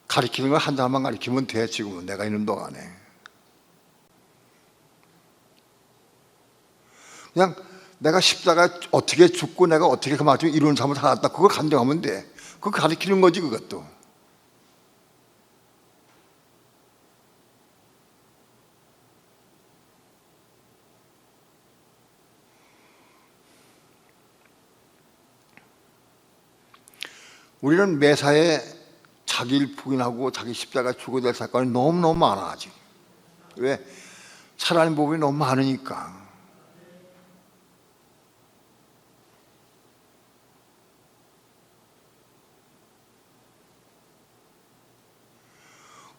가리키는 거 한 사람만 가리키면 돼. 지금은 내가 있는 동안에 그냥 내가 십자가 어떻게 죽고 내가 어떻게 그 말씀 이루는 삶을 살았다. 그걸 간증하면 돼. 그거 가르치는 거지 그것도. 우리는 매사에 자기를 부인하고 자기 십자가 죽어야 될 사건이 너무너무 많아 아직. 왜? 살아가는 법이 너무 많으니까.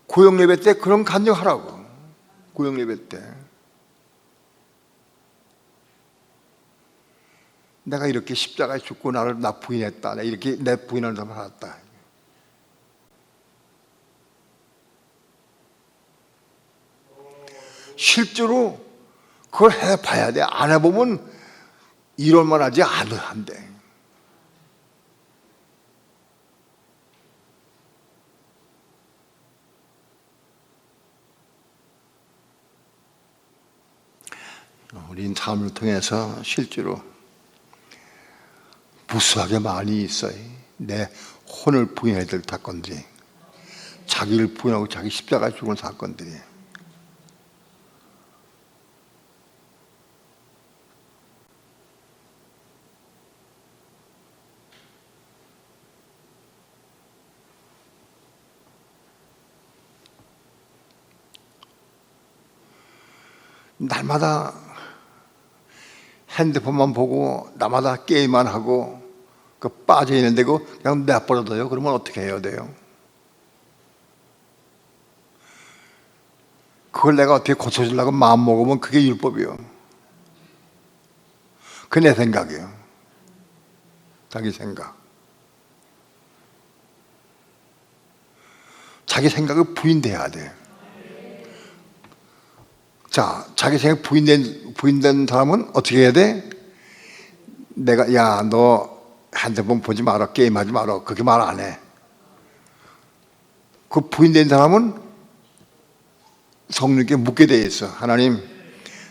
고역 예배 때 그런 간증하라고. 고역 예배 때 내가 이렇게 십자가에 죽고 나를 나 부인했다. 내가 이렇게 내 부인하는 사람을 알았다. 실제로 그걸 해봐야 돼. 안 해보면 이럴만 하지 않은데. 우린 삶을 통해서 실제로 무수하게 많이 있어요. 내 혼을 부인해야 될 사건들이, 자기를 부인하고 자기 십자가에 죽은 사건들이. 날마다 핸드폰만 보고 나마다 게임만 하고 그 빠져 있는데 그냥 내버려둬요. 그러면 어떻게 해야 돼요? 그걸 내가 어떻게 고쳐주려고 마음 먹으면 그게 율법이요. 그게 내 생각이에요. 자기 생각. 자기 생각을 부인돼야 돼. 자, 자기 생각 부인된 사람은 어떻게 해야 돼? 내가, 야, 너 핸드폰 보지 마라, 게임하지 마라. 그렇게 말 안 해. 그 부인된 사람은 성령께 묻게 돼 있어. 하나님,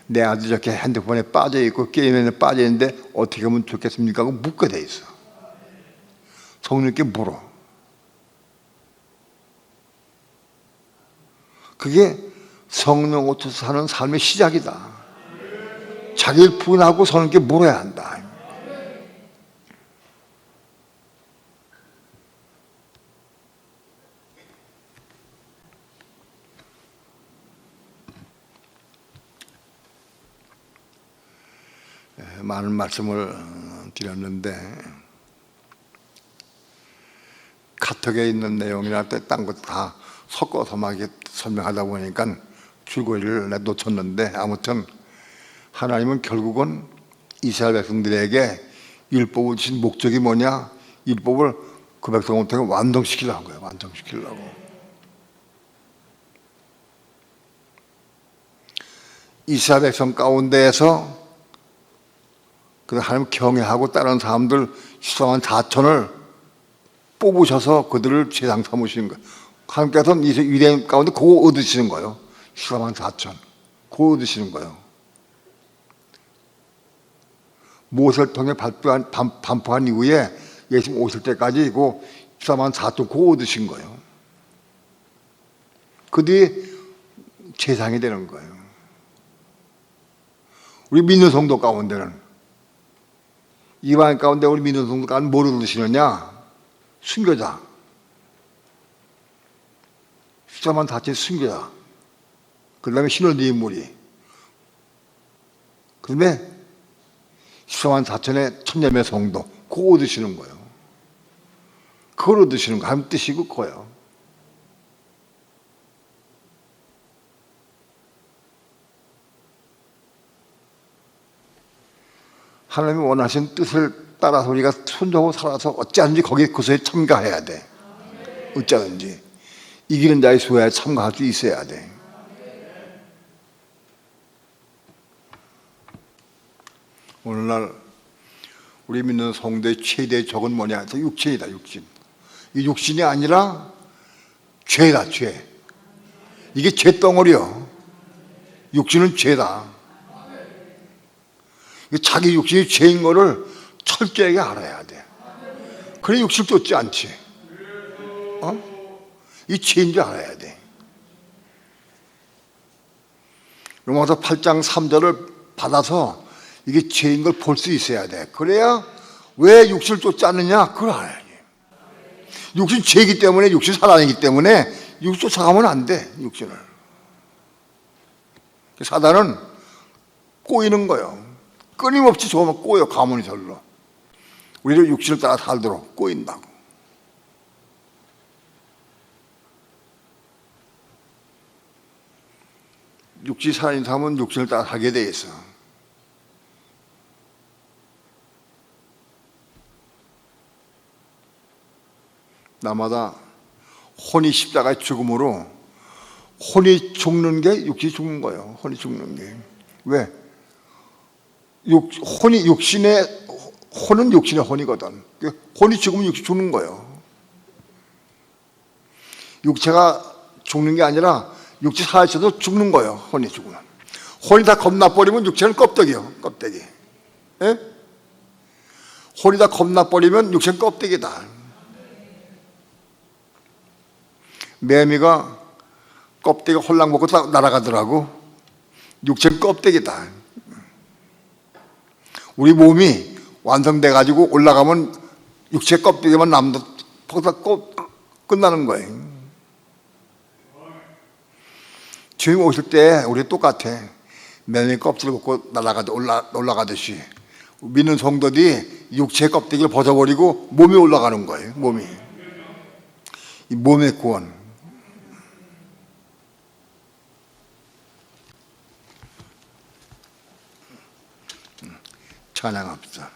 내 아들 저렇게 핸드폰에 빠져 있고 게임에 빠져 있는데 어떻게 하면 좋겠습니까? 하고 묻게 돼 있어. 성령께 물어. 그게 성령 옷에서 사는 삶의 시작이다. 자기를 부인하고 성령께 물어야 한다. 많은 말씀을 드렸는데 카톡에 있는 내용이나 딴 것 다 섞어서 막 설명하다 보니까 줄거리를 놓쳤는데, 아무튼 하나님은 결국은 이스라엘 백성들에게 율법을 주신 목적이 뭐냐? 율법을 그 백성을 통해 완성시키려고 해요. 완성시키려고. 이스라엘 백성 가운데에서 그 하나님 경외하고 따르는 사람들 14만 4천을 뽑으셔서 그들을 제상 삼으시는 거예요. 하나님께서는 이 유대인 가운데 그거 얻으시는 거예요. 14만 4천. 그거 얻으시는 거예요. 모세를 통해 반포한 이후에 예수님 오실 때까지 그 14만 4천 그거 얻으신 거예요. 그 뒤에 제상이 되는 거예요. 우리 믿는 성도 가운데는, 이방 가운데 우리 믿는 성도 가운데 뭘 얻으시느냐? 순교자. 14만 4천 순교자. 그 다음에 신월대 인물이. 그 다음에 14만 4천의 천념의 성도. 그거 얻으시는 거예요. 그걸 얻으시는 거. 하나님 뜻이 그거예요. 하나님이 원하신 뜻을 따라서 우리가 순종하고 살아서 어찌하든지 거기에 그것에 참가해야 돼. 어찌하든지. 이기는 자의 수에 참가할 수 있어야 돼. 오늘날 우리 믿는 성도의 최대의 적은 뭐냐? 육신이다, 육신. 이 육신이 아니라 죄다, 죄. 이게 죄덩어리요. 육신은 죄다. 자기 육신이 죄인 거를 철저하게 알아야 돼. 그래 육신을 쫓지 않지. 이 죄인 줄 알아야 돼. 로마서 8장 3절을 받아서 이게 죄인 걸 볼 수 있어야 돼. 그래야 왜 육신을 쫓지 않느냐 그걸 알아야지. 육신 죄이기 때문에, 육신 사단이기 때문에 육신 쫓아가면 안 돼. 육신을. 사단은 꼬이는 거예요. 끊임없이 저으면 꼬여. 가문이 절로 우리를 육신을 따라 살도록 꼬인다고. 육신이 살아있는 사람은 육신을 따라 살게 돼 있어. 나마다 혼이 십자가의 죽음으로, 혼이 죽는 게 육신이 죽는 거예요. 혼이 죽는 게. 왜? 혼은 육신의 혼이거든. 혼이 죽으면 육신이 죽는 거예요. 육체가 죽는 게 아니라 육체 살아있어도 죽는 거예요. 혼이 죽으면. 혼이 다 겁나버리면 육체는 껍데기예요. 껍데기. 예? 혼이 다 겁나버리면 육체는 껍데기다. 매미가 껍데기 홀랑 먹고 날아가더라고. 육체는 껍데기다. 우리 몸이 완성돼가지고 올라가면 육체 껍데기만 남도 끝나는 거예요. 주님 오실 때 우리 똑같아. 매미 껍질을 먹고 올라가듯이 믿는 성도들이 육체 껍데기를 벗어버리고 몸이 올라가는 거예요. 몸이. 이 몸의 구원. 찬양합시다.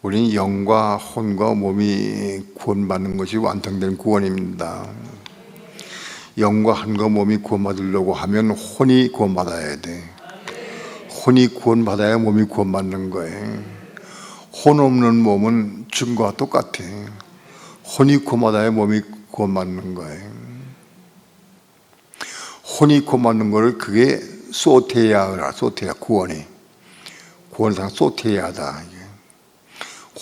우리는 영과 혼과 몸이 구원받는 것이 완성된 구원입니다. 영과 혼과 몸이 구원받으려고 하면 혼이 구원받아야 돼. 혼이 구원받아야 몸이 구원받는 거예요. 혼 없는 몸은 죽은 것과 똑같아. 혼이 구원받아야 몸이 구원받는 거예요. 혼이 구원받는 거를 그게 소테야라, 소테야, 구원이. 구원상 소테야다.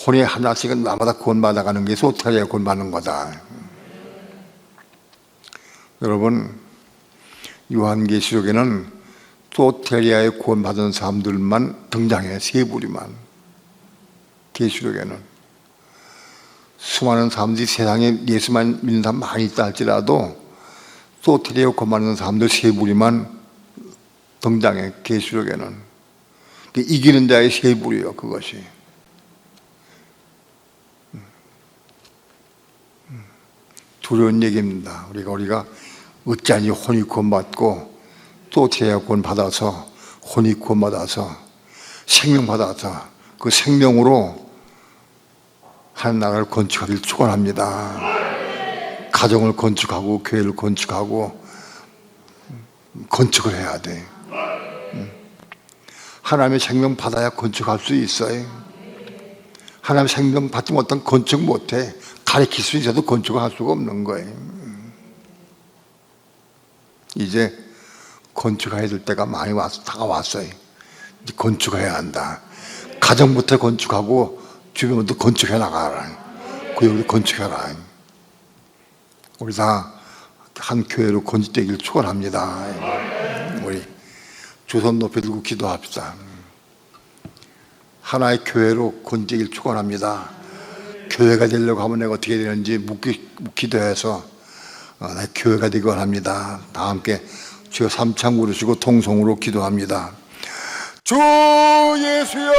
혼이 하나씩은 나마다 구원받아가는 게 소테야 구원받는 거다. 여러분, 요한계시록에는 소테리아에 구원받은 사람들만 등장해, 세 부류만. 계시록에는 수많은 사람들이 세상에 예수만 믿는 사람 많이 있다 할지라도 소테리아에 구원받는 사람들 세 부류만 등장해, 계시록에는. 이기는 자의 세 부류요, 그것이. 두려운 얘기입니다. 우리가 어찌하니 혼이 구원받고 또 제야 구원받아서 혼이 구원받아서 생명받아서 그 생명으로 하나님 나라를 건축하기를 축원합니다. 가정을 건축하고 교회를 건축하고 건축을 해야 돼. 하나님의 생명 받아야 건축할 수 있어요. 하나님의 생명 받지 못하면 건축 못해. 가르칠 수 있어도 건축을 할 수가 없는 거예요. 이제 건축해야 될 때가 많이 다가왔어요. 이제 건축해야 한다. 가정부터 건축하고 주변부터 건축해 나가라. 구역도 건축해라. 우리 다 한 교회로 건축되기를 축원합니다. 우리 두 손 높이 들고 기도합시다. 하나의 교회로 건축되기를 축원합니다. 교회가 되려고 하면 내가 어떻게 되는지 기도해서 내 교회가 되기 원합니다. 다 함께 주여 삼창 부르시고 통성으로 기도합니다. 주 예수여